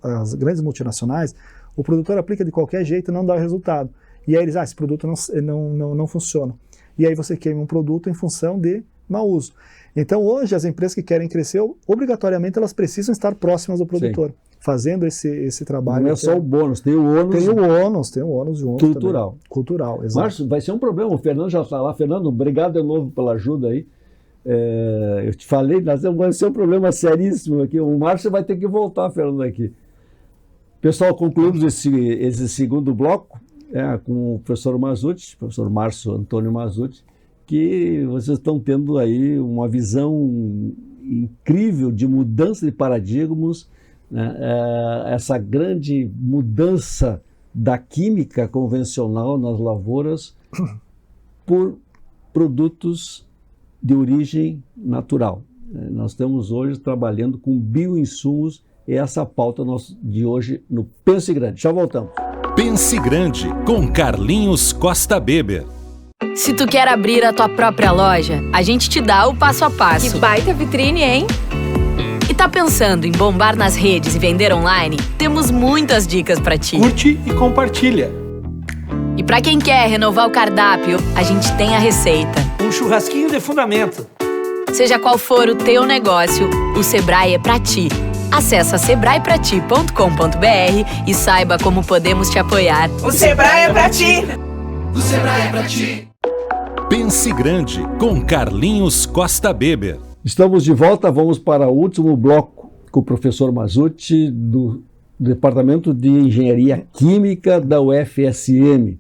as grandes multinacionais, o produtor aplica de qualquer jeito e não dá resultado. E aí eles, esse produto não funciona. E aí você queima um produto em função de mau uso. Então hoje as empresas que querem crescer, obrigatoriamente elas precisam estar próximas do produtor, fazendo esse trabalho. Não é só o bônus, tem o ônus. Tem o ônus junto. Cultural. Também. Cultural, exato. Márcio, vai ser um problema, o Fernando já está lá. Fernando, obrigado de novo pela ajuda aí. Eu te falei, vai ser um problema seríssimo aqui. O Márcio vai ter que voltar, Fernando, aqui. Pessoal, concluímos esse segundo bloco com o professor Mazzutti, professor Márcio Antônio Mazzutti, porque vocês estão tendo aí uma visão incrível de mudança de paradigmas, né? Essa grande mudança da química convencional nas lavouras por produtos de origem natural. Nós estamos hoje trabalhando com bioinsumos e essa é a pauta de hoje no Pense Grande. Já voltamos. Pense Grande, com Carlinhos Costa Beber. Se tu quer abrir a tua própria loja, a gente te dá o passo a passo. Que baita vitrine, hein? E tá pensando em bombar nas redes e vender online? Temos muitas dicas pra ti. Curte e compartilha. E pra quem quer renovar o cardápio, a gente tem a receita. Um churrasquinho de fundamento. Seja qual for o teu negócio, o Sebrae é pra ti. Acesse sebraeprati.com.br e saiba como podemos te apoiar. O Sebrae é pra ti! O Sebrae é pra ti. Pense Grande, com Carlinhos Costa Beber. Estamos de volta, vamos para o último bloco com o professor Mazzutti, do Departamento de Engenharia Química da UFSM.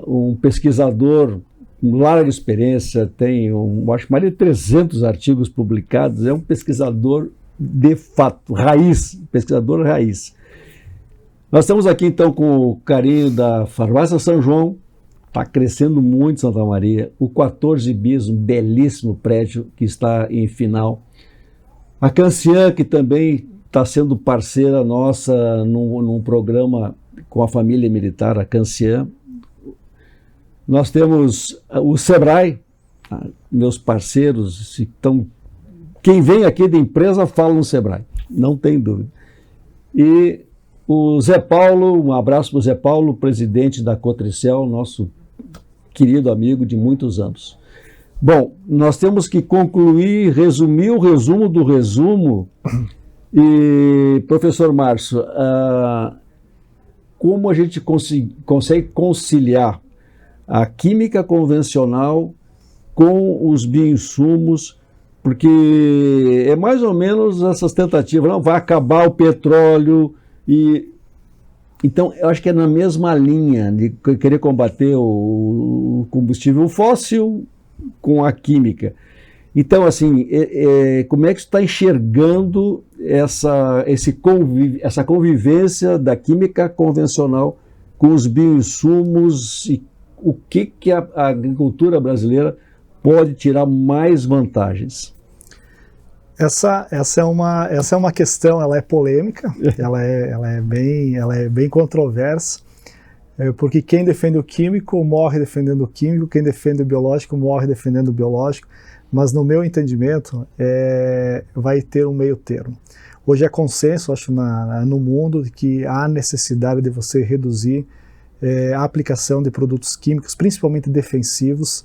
Um pesquisador com larga experiência, tem acho mais de 300 artigos publicados, é um pesquisador de fato, pesquisador raiz. Nós estamos aqui então com o carinho da Farmácia São João, está crescendo muito Santa Maria, o 14 bis, um belíssimo prédio que está em final. A Cancian, que também está sendo parceira nossa num programa com a família militar, a Cancian. Nós temos o Sebrae, meus parceiros, quem vem aqui da empresa fala no Sebrae, não tem dúvida. E o Zé Paulo, um abraço para o Zé Paulo, presidente da Cotricel, nosso querido amigo de muitos anos. Bom, nós temos que concluir, resumir o resumo do resumo. E, professor Márcio, como a gente consegue conciliar a química convencional com os bioinsumos, porque é mais ou menos essas tentativas, não vai acabar o petróleo, então eu acho que é na mesma linha de querer combater o combustível fóssil com a química. Então, assim, como é que você está enxergando essa convivência da química convencional com os bioinsumos e o que a agricultura brasileira pode tirar mais vantagens? Essa é uma questão, ela é polêmica, ela é bem controversa, porque quem defende o químico morre defendendo o químico, quem defende o biológico morre defendendo o biológico, mas no meu entendimento vai ter um meio termo. Hoje é consenso, acho, no mundo de que há necessidade de você reduzir a aplicação de produtos químicos, principalmente defensivos,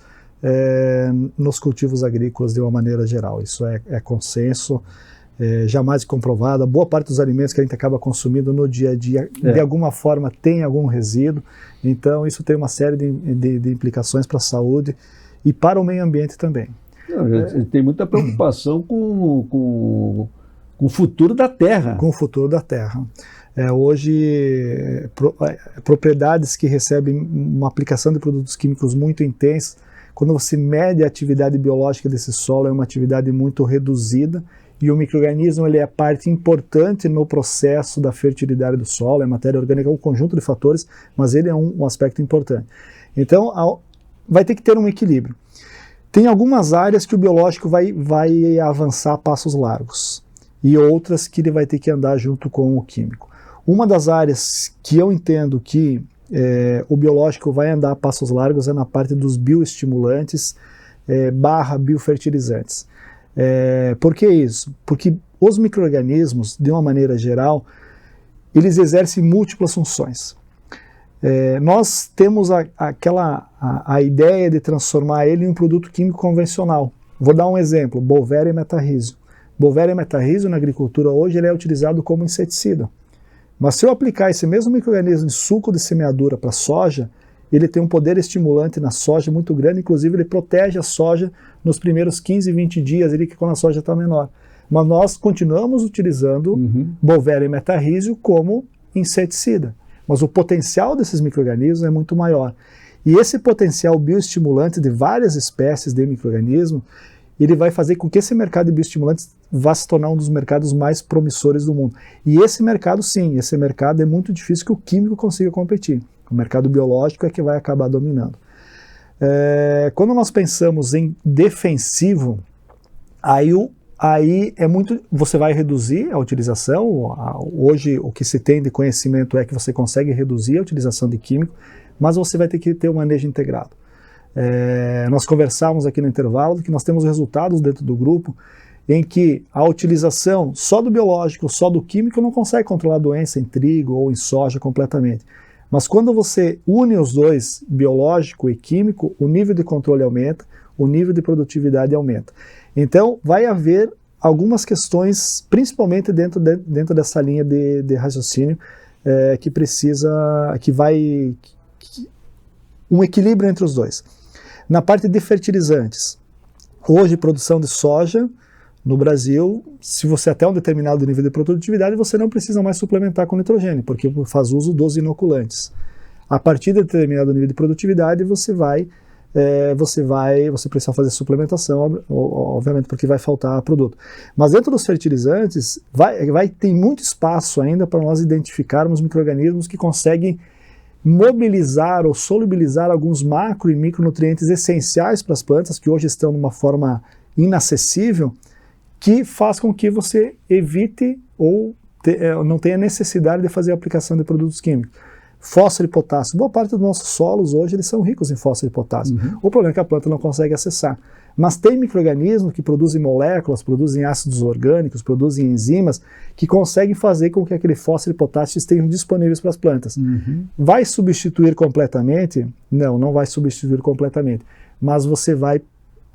nos cultivos agrícolas de uma maneira geral. Isso é consenso, jamais comprovado. Boa parte dos alimentos que a gente acaba consumindo no dia a dia, de alguma forma, tem algum resíduo. Então, isso tem uma série de implicações para a saúde e para o meio ambiente também. Tem muita preocupação com o futuro da terra. Com o futuro da terra. Hoje, propriedades que recebem uma aplicação de produtos químicos muito intensa, quando você mede a atividade biológica desse solo, é uma atividade muito reduzida, e o micro-organismo ele é parte importante no processo da fertilidade do solo, é matéria orgânica, é um conjunto de fatores, mas ele é um aspecto importante. Então, vai ter que ter um equilíbrio. Tem algumas áreas que o biológico vai avançar a passos largos, e outras que ele vai ter que andar junto com o químico. Uma das áreas que eu entendo que o biológico vai andar a passos largos é na parte dos bioestimulantes / biofertilizantes. Por que isso? Porque os micro-organismos, de uma maneira geral, eles exercem múltiplas funções. Nós temos a ideia de transformar ele em um produto químico convencional. Vou dar um exemplo, Bovéria metarrhizio. Bovéria metarrhizio na agricultura hoje ele é utilizado como inseticida. Mas se eu aplicar esse mesmo micro-organismo de suco de semeadura para soja, ele tem um poder estimulante na soja muito grande, inclusive ele protege a soja nos primeiros 15, 20 dias, que quando a soja está menor. Mas nós continuamos utilizando Bovéria metarrhizio como inseticida. Mas o potencial desses micro-organismos é muito maior. E esse potencial bioestimulante de várias espécies de micro-organismos, ele vai fazer com que esse mercado de bioestimulantes vá se tornar um dos mercados mais promissores do mundo. E esse mercado, sim, esse mercado é muito difícil que o químico consiga competir. O mercado biológico é que vai acabar dominando. Quando nós pensamos em defensivo, aí é muito, você vai reduzir a utilização. Hoje o que se tem de conhecimento é que você consegue reduzir a utilização de químico, mas você vai ter que ter um manejo integrado. Nós conversávamos aqui no intervalo que nós temos resultados dentro do grupo em que a utilização só do biológico, só do químico não consegue controlar a doença em trigo ou em soja completamente. Mas quando você une os dois, biológico e químico, o nível de controle aumenta, o nível de produtividade aumenta. Então vai haver algumas questões, principalmente dentro dessa linha de raciocínio, que vai um equilíbrio entre os dois. Na parte de fertilizantes, hoje produção de soja no Brasil, se você até um determinado nível de produtividade, você não precisa mais suplementar com nitrogênio, porque faz uso dos inoculantes. A partir de determinado nível de produtividade, você precisa fazer suplementação, obviamente, porque vai faltar produto. Mas dentro dos fertilizantes, tem muito espaço ainda para nós identificarmos micro-organismos que conseguem mobilizar ou solubilizar alguns macro e micronutrientes essenciais para as plantas, que hoje estão numa forma inacessível, que faz com que você evite ou não tenha necessidade de fazer a aplicação de produtos químicos. Fósforo e potássio. Boa parte dos nossos solos hoje eles são ricos em fósforo e potássio. O problema é que a planta não consegue acessar. Mas tem micro-organismos que produzem moléculas, produzem ácidos orgânicos, produzem enzimas, que conseguem fazer com que aquele fósforo e potássio estejam disponíveis para as plantas. Vai substituir completamente? Não vai substituir completamente. Mas você vai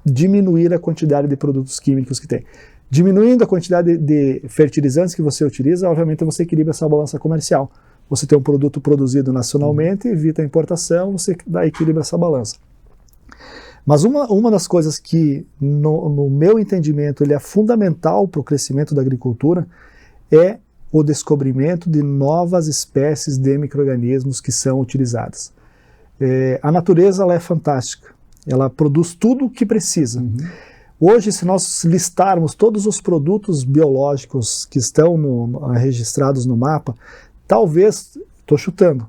diminuir a quantidade de produtos químicos que tem. Diminuindo a quantidade de fertilizantes que você utiliza, obviamente você equilibra essa balança comercial. Você tem um produto produzido nacionalmente, evita a importação, você equilibra essa balança. Mas uma das coisas que, no meu entendimento, ele é fundamental para o crescimento da agricultura é o descobrimento de novas espécies de micro-organismos que são utilizadas. A natureza ela é fantástica, ela produz tudo o que precisa. Hoje, se nós listarmos todos os produtos biológicos que estão registrados no mapa, talvez, estou chutando,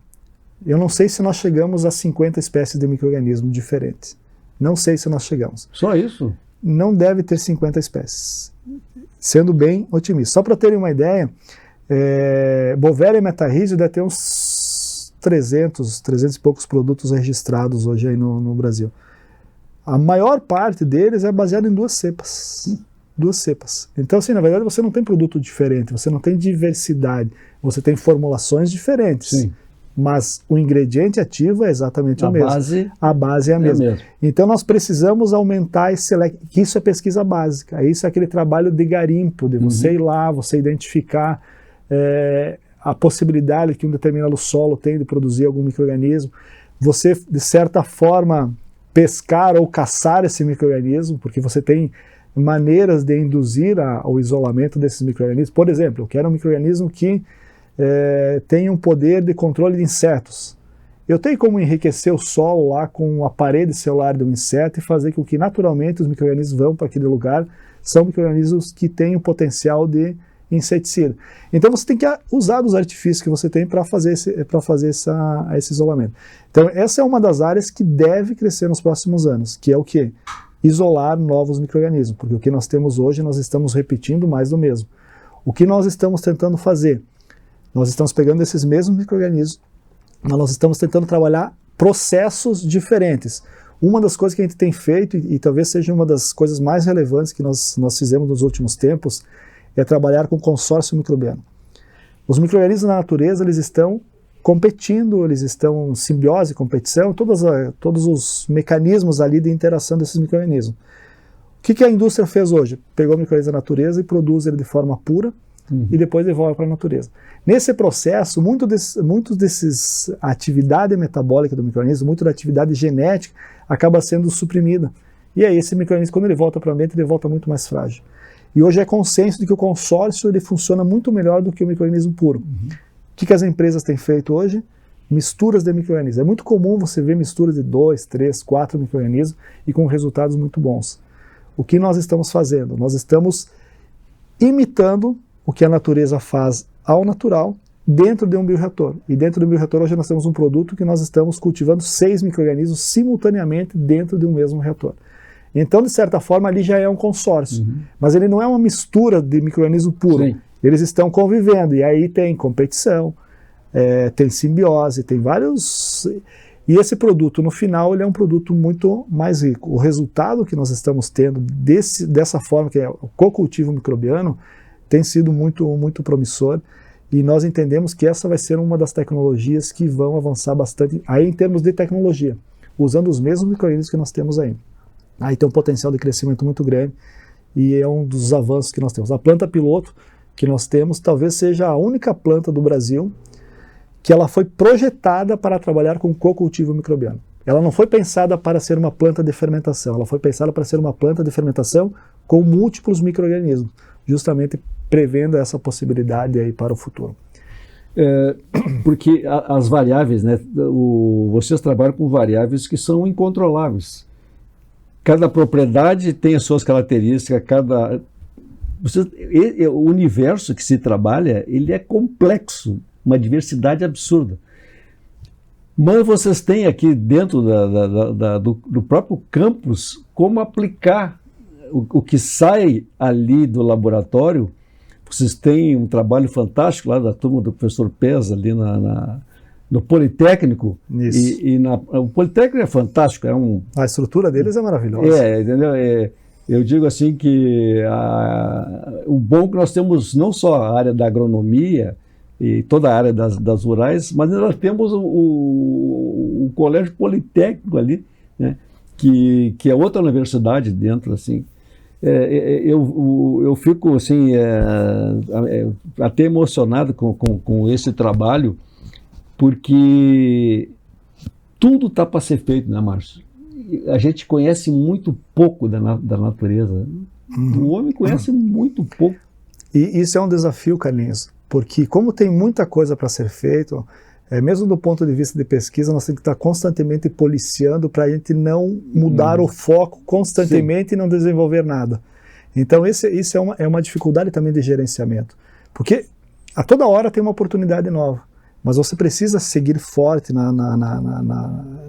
eu não sei se nós chegamos a 50 espécies de micro-organismos diferentes. Não sei se nós chegamos. Só isso? Não deve ter 50 espécies, sendo bem otimista. Só para terem uma ideia, Bovéria e Metarrhizium deve ter uns 300 e poucos produtos registrados hoje aí no Brasil. A maior parte deles é baseada em duas cepas. Então, assim, na verdade, você não tem produto diferente, você não tem diversidade, você tem formulações diferentes. Sim. Mas o ingrediente ativo é exatamente o mesmo. A base é a mesma. Então nós precisamos aumentar esse leque, que isso é pesquisa básica, isso é aquele trabalho de garimpo, de você ir lá, você identificar a possibilidade que um determinado solo tem de produzir algum micro-organismo, você, de certa forma, pescar ou caçar esse micro-organismo, porque você tem maneiras de induzir o isolamento desses micro-organismos. Por exemplo, eu quero um micro-organismo que tem um poder de controle de insetos. Eu tenho como enriquecer o solo lá com a parede celular de um inseto e fazer com que naturalmente os micro-organismos vão para aquele lugar. São micro-organismos que têm um potencial de inseticida. Então você tem que usar dos artifícios que você tem para fazer esse isolamento. Então essa é uma das áreas que deve crescer nos próximos anos, que é o quê? Isolar novos micro-organismos, porque o que nós temos hoje nós estamos repetindo mais do mesmo. O que nós estamos tentando fazer? Nós estamos pegando esses mesmos micro-organismos, mas nós estamos tentando trabalhar processos diferentes. Uma das coisas que a gente tem feito, e talvez seja uma das coisas mais relevantes que nós fizemos nos últimos tempos, é trabalhar com consórcio microbiano. Os micro-organismos na natureza, eles estão competindo, eles estão em simbiose, competição, todos os mecanismos ali de interação desses micro-organismos. O que a indústria fez hoje? Pegou o micro-organismo da natureza e produz ele de forma pura, e depois devolve para a natureza. Nesse processo, muito desses atividade metabólica do micro-organismo, muito da atividade genética, acaba sendo suprimida. E aí esse micro-organismo, quando ele volta para o ambiente, ele volta muito mais frágil. E hoje é consenso de que o consórcio ele funciona muito melhor do que o micro-organismo puro. O que as empresas têm feito hoje? misturas de micro-organismos. É muito comum você ver misturas de 2, 3, 4 micro-organismos e com resultados muito bons. O que nós estamos fazendo? Nós estamos imitando o que a natureza faz ao natural dentro de um bioreator. E dentro do bioreator hoje nós temos um produto que nós estamos cultivando 6 micro-organismos simultaneamente dentro de um mesmo reator. Então, de certa forma, ali já é um consórcio. Mas ele não é uma mistura de micro-organismo puro. Sim. Eles estão convivendo, e aí tem competição, tem simbiose, tem vários... E esse produto, no final, ele é um produto muito mais rico. O resultado que nós estamos tendo dessa forma, que é o cocultivo microbiano, tem sido muito, muito promissor, e nós entendemos que essa vai ser uma das tecnologias que vão avançar bastante, aí em termos de tecnologia, usando os mesmos micro-organismos que nós temos aí. Aí tem um potencial de crescimento muito grande, e é um dos avanços que nós temos. A planta piloto que nós temos talvez seja a única planta do Brasil que ela foi projetada para trabalhar com cocultivo microbiano. Ela não foi pensada para ser uma planta de fermentação, ela foi pensada para ser uma planta de fermentação com múltiplos micro-organismos, justamente prevendo essa possibilidade aí para o futuro. Porque as variáveis, né, vocês trabalham com variáveis que são incontroláveis. Cada propriedade tem as suas características, o universo que se trabalha, ele é complexo, uma diversidade absurda. Mas vocês têm aqui dentro do próprio campus como aplicar o que sai ali do laboratório. Vocês têm um trabalho fantástico lá da turma do professor Pez ali no Politécnico. Isso. O Politécnico é fantástico. A estrutura deles é maravilhosa. Entendeu? Eu digo assim que o bom é que nós temos não só a área da agronomia e toda a área das rurais, mas nós temos o Colégio Politécnico ali, né, que é outra universidade dentro, assim. Eu fico assim, até emocionado com esse trabalho, porque tudo está para ser feito, né, Márcio? A gente conhece muito pouco da natureza. O homem conhece muito pouco. E isso é um desafio, Carlinhos, porque como tem muita coisa para ser feito, mesmo do ponto de vista de pesquisa, nós temos que estar constantemente policiando para a gente não mudar o foco constantemente. Sim. E não desenvolver nada. Então isso é uma dificuldade também de gerenciamento, porque a toda hora tem uma oportunidade nova, mas você precisa seguir forte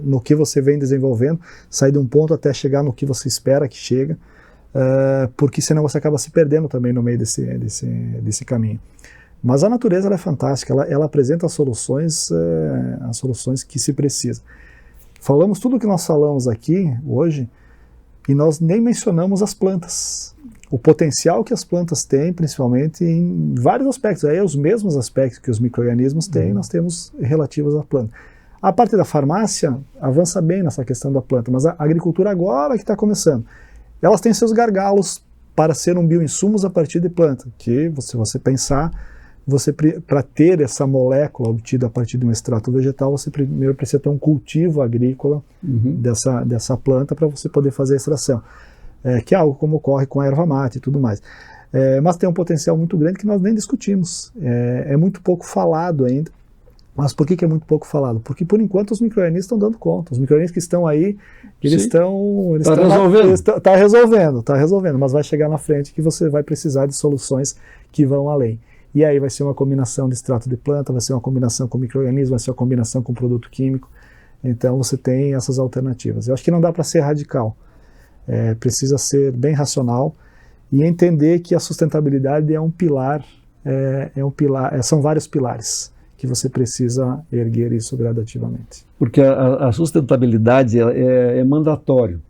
no que você vem desenvolvendo, sair de um ponto até chegar no que você espera que chegue, porque senão você acaba se perdendo também no meio desse caminho. Mas a natureza ela é fantástica, ela apresenta as soluções que se precisa. Falamos tudo o que nós falamos aqui hoje e nós nem mencionamos as plantas. O potencial que as plantas têm, principalmente em vários aspectos, aí os mesmos aspectos que os micro-organismos têm, nós temos relativos à planta. A parte da farmácia avança bem nessa questão da planta, mas a agricultura agora que está começando. Elas têm seus gargalos para ser um bioinsumos a partir de planta, que se você pensar, para ter essa molécula obtida a partir de um extrato vegetal, você primeiro precisa ter um cultivo agrícola dessa planta para você poder fazer a extração. Que é algo como ocorre com a erva mate e tudo mais. Mas tem um potencial muito grande que nós nem discutimos. É muito pouco falado ainda. Mas por que é muito pouco falado? Porque, por enquanto, os micro-organismos estão dando conta. Os micro-organismos que estão aí, eles estão... Está resolvendo, mas vai chegar na frente que você vai precisar de soluções que vão além. E aí vai ser uma combinação de extrato de planta, vai ser uma combinação com micro-organismo, vai ser uma combinação com produto químico. Então, você tem essas alternativas. Eu acho que não dá para ser radical. Precisa ser bem racional e entender que a sustentabilidade é um pilar, são vários pilares que você precisa erguer isso gradativamente. Porque a sustentabilidade é mandatório,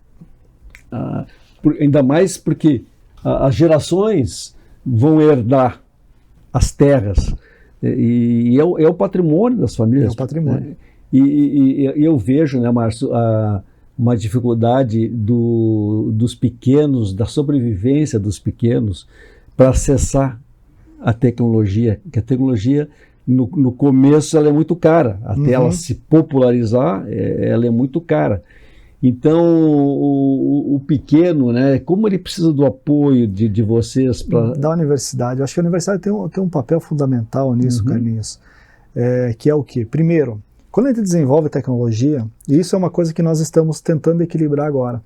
ainda mais porque as gerações vão herdar as terras e é o patrimônio das famílias. É o patrimônio. Né? E eu vejo, né, Márcio, uma dificuldade dos pequenos, da sobrevivência dos pequenos para acessar a tecnologia, que a tecnologia no começo ela é muito cara, até ela se popularizar ela é muito cara. Então o pequeno, né, como ele precisa do apoio de vocês da universidade. Eu acho que a universidade tem um papel fundamental nisso, Carlinhos, que é o quê? Primeiro, Quando a gente desenvolve tecnologia, e isso é uma coisa que nós estamos tentando equilibrar agora,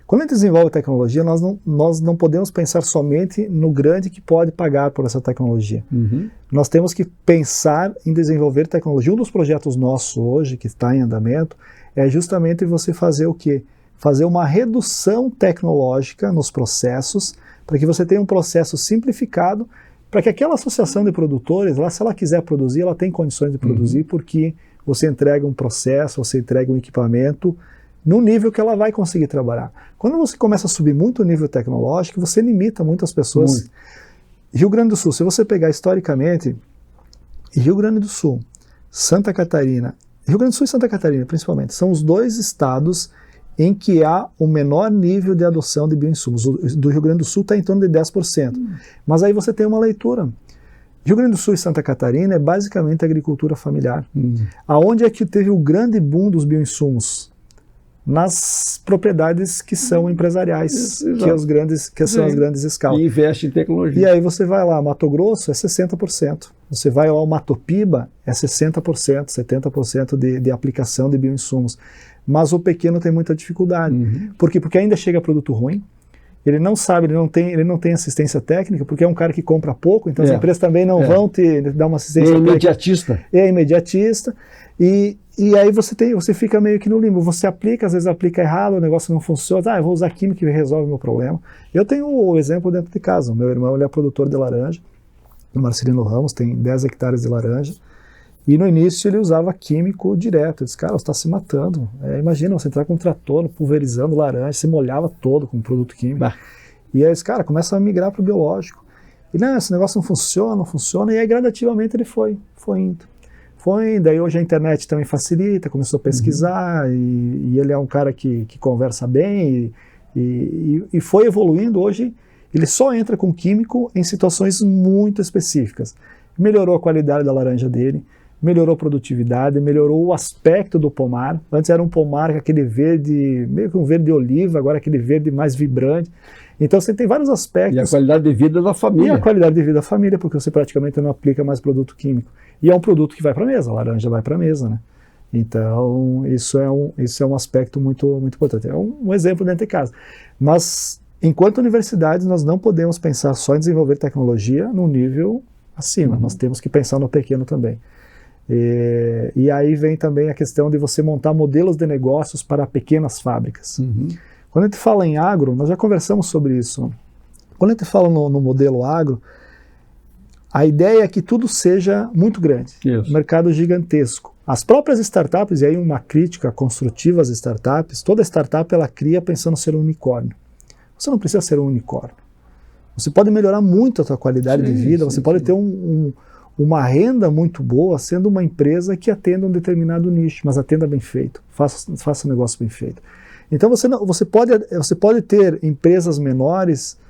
quando a gente desenvolve tecnologia, nós não podemos pensar somente no grande que pode pagar por essa tecnologia. Nós temos que pensar em desenvolver tecnologia. Um dos projetos nossos hoje, que está em andamento, é justamente você fazer o quê? Fazer uma redução tecnológica nos processos, para que você tenha um processo simplificado, para que aquela associação de produtores, se ela quiser produzir, ela tem condições de produzir, porque você entrega um processo, você entrega um equipamento, no nível que ela vai conseguir trabalhar. Quando você começa a subir muito o nível tecnológico, você limita muitas pessoas. Rio Grande do Sul, se você pegar historicamente, Rio Grande do Sul, Santa Catarina, Rio Grande do Sul e Santa Catarina principalmente, são os 2 estados em que há o menor nível de adoção de bioinsumos. O do Rio Grande do Sul está em torno de 10%. Mas aí você tem uma leitura. Rio Grande do Sul e Santa Catarina é basicamente agricultura familiar. Aonde é que teve o grande boom dos bioinsumos? Nas propriedades que são empresariais, que são as grandes escalas. E investe em tecnologia. E aí você vai lá, Mato Grosso é 60%. Você vai ao Mato Piba, é 60%, 70% de aplicação de bioinsumos. Mas o pequeno tem muita dificuldade. Por quê? Porque ainda chega produto ruim, ele não sabe, ele não tem assistência técnica, porque é um cara que compra pouco, então as empresas também não vão dar uma assistência técnica. É imediatista. E aí você fica meio que no limbo. Você aplica, às vezes aplica errado, o negócio não funciona. Eu vou usar química e resolve o meu problema. Eu tenho o exemplo dentro de casa. O meu irmão, ele é produtor de laranja, o Marcelino Ramos, tem 10 hectares de laranja. E no início ele usava químico direto. Eu disse, cara, você está se matando. Imagina, você entrar com um trator pulverizando laranja, se molhava todo com produto químico. E aí esse cara começa a migrar para o biológico. E não, esse negócio não funciona. E aí gradativamente ele foi indo. Daí hoje a internet também facilita, começou a pesquisar, e ele é um cara que conversa bem, e foi evoluindo. Hoje ele só entra com químico em situações muito específicas. Melhorou a qualidade da laranja dele, melhorou a produtividade, melhorou o aspecto do pomar. Antes era um pomar com aquele verde, meio que um verde oliva, agora aquele verde mais vibrante. Então você tem vários aspectos. E a qualidade de vida da família. E a qualidade de vida da família, porque você praticamente não aplica mais produto químico. E é um produto que vai para a mesa, a laranja vai para a mesa, né? Então isso é um aspecto muito, muito importante. É um exemplo dentro de casa. Mas, enquanto universidades, nós não podemos pensar só em desenvolver tecnologia num nível acima. Nós temos que pensar no pequeno também. E aí vem também a questão de você montar modelos de negócios para pequenas fábricas. Quando a gente fala em agro, nós já conversamos sobre isso. Quando a gente fala no modelo agro, a ideia é que tudo seja muito grande, mercado gigantesco. As próprias startups, e aí uma crítica construtiva às startups, toda startup ela cria pensando ser um unicórnio. Você não precisa ser um unicórnio. Você pode melhorar muito a sua qualidade de vida, você pode ter uma renda muito boa sendo uma empresa que atenda um determinado nicho, mas atenda bem feito, faça um negócio bem feito. Então você pode ter empresas menores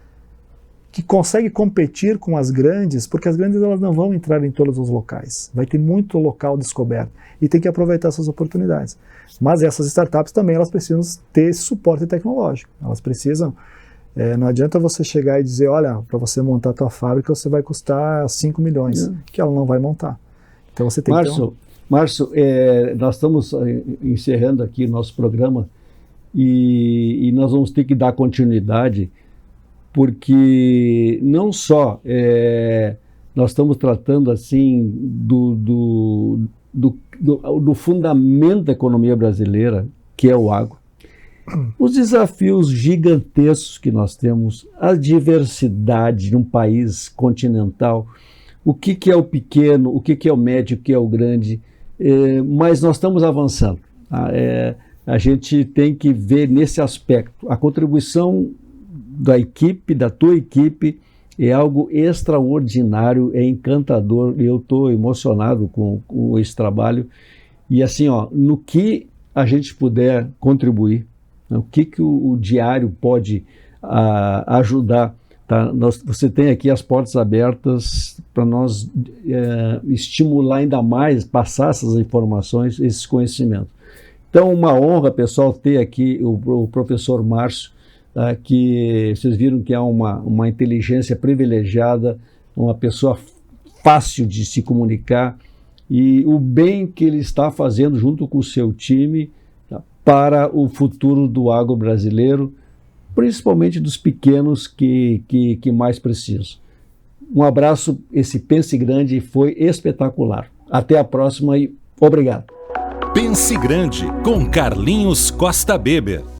que conseguem competir com as grandes, porque as grandes elas não vão entrar em todos os locais. Vai ter muito local descoberto e tem que aproveitar essas oportunidades. Mas essas startups também elas precisam ter esse suporte tecnológico. Elas precisam. Não adianta você chegar e dizer, olha, para você montar a tua fábrica você vai custar 5 milhões, que ela não vai montar. Então você tem Márcio, nós estamos encerrando aqui o nosso programa e nós vamos ter que dar continuidade, porque não só nós estamos tratando assim do fundamento da economia brasileira, que é o agro, os desafios gigantescos que nós temos, a diversidade num país continental, o que é o pequeno, o que é o médio, o que é o grande, mas nós estamos avançando. A gente tem que ver nesse aspecto. A contribuição da equipe, da tua equipe, é algo extraordinário, é encantador, eu estou emocionado com esse trabalho. E assim, no que a gente puder contribuir, o que o diário pode ajudar, tá? Você tem aqui as portas abertas para nós estimular ainda mais, passar essas informações, esses conhecimentos. Então, uma honra, pessoal, ter aqui o professor Márcio, que vocês viram que é uma inteligência privilegiada, uma pessoa fácil de se comunicar, e o bem que ele está fazendo junto com o seu time, tá, para o futuro do agro brasileiro, principalmente dos pequenos que mais precisam. Um abraço, esse Pense Grande foi espetacular. Até a próxima e obrigado. Pense Grande, com Carlinhos Costa Beber.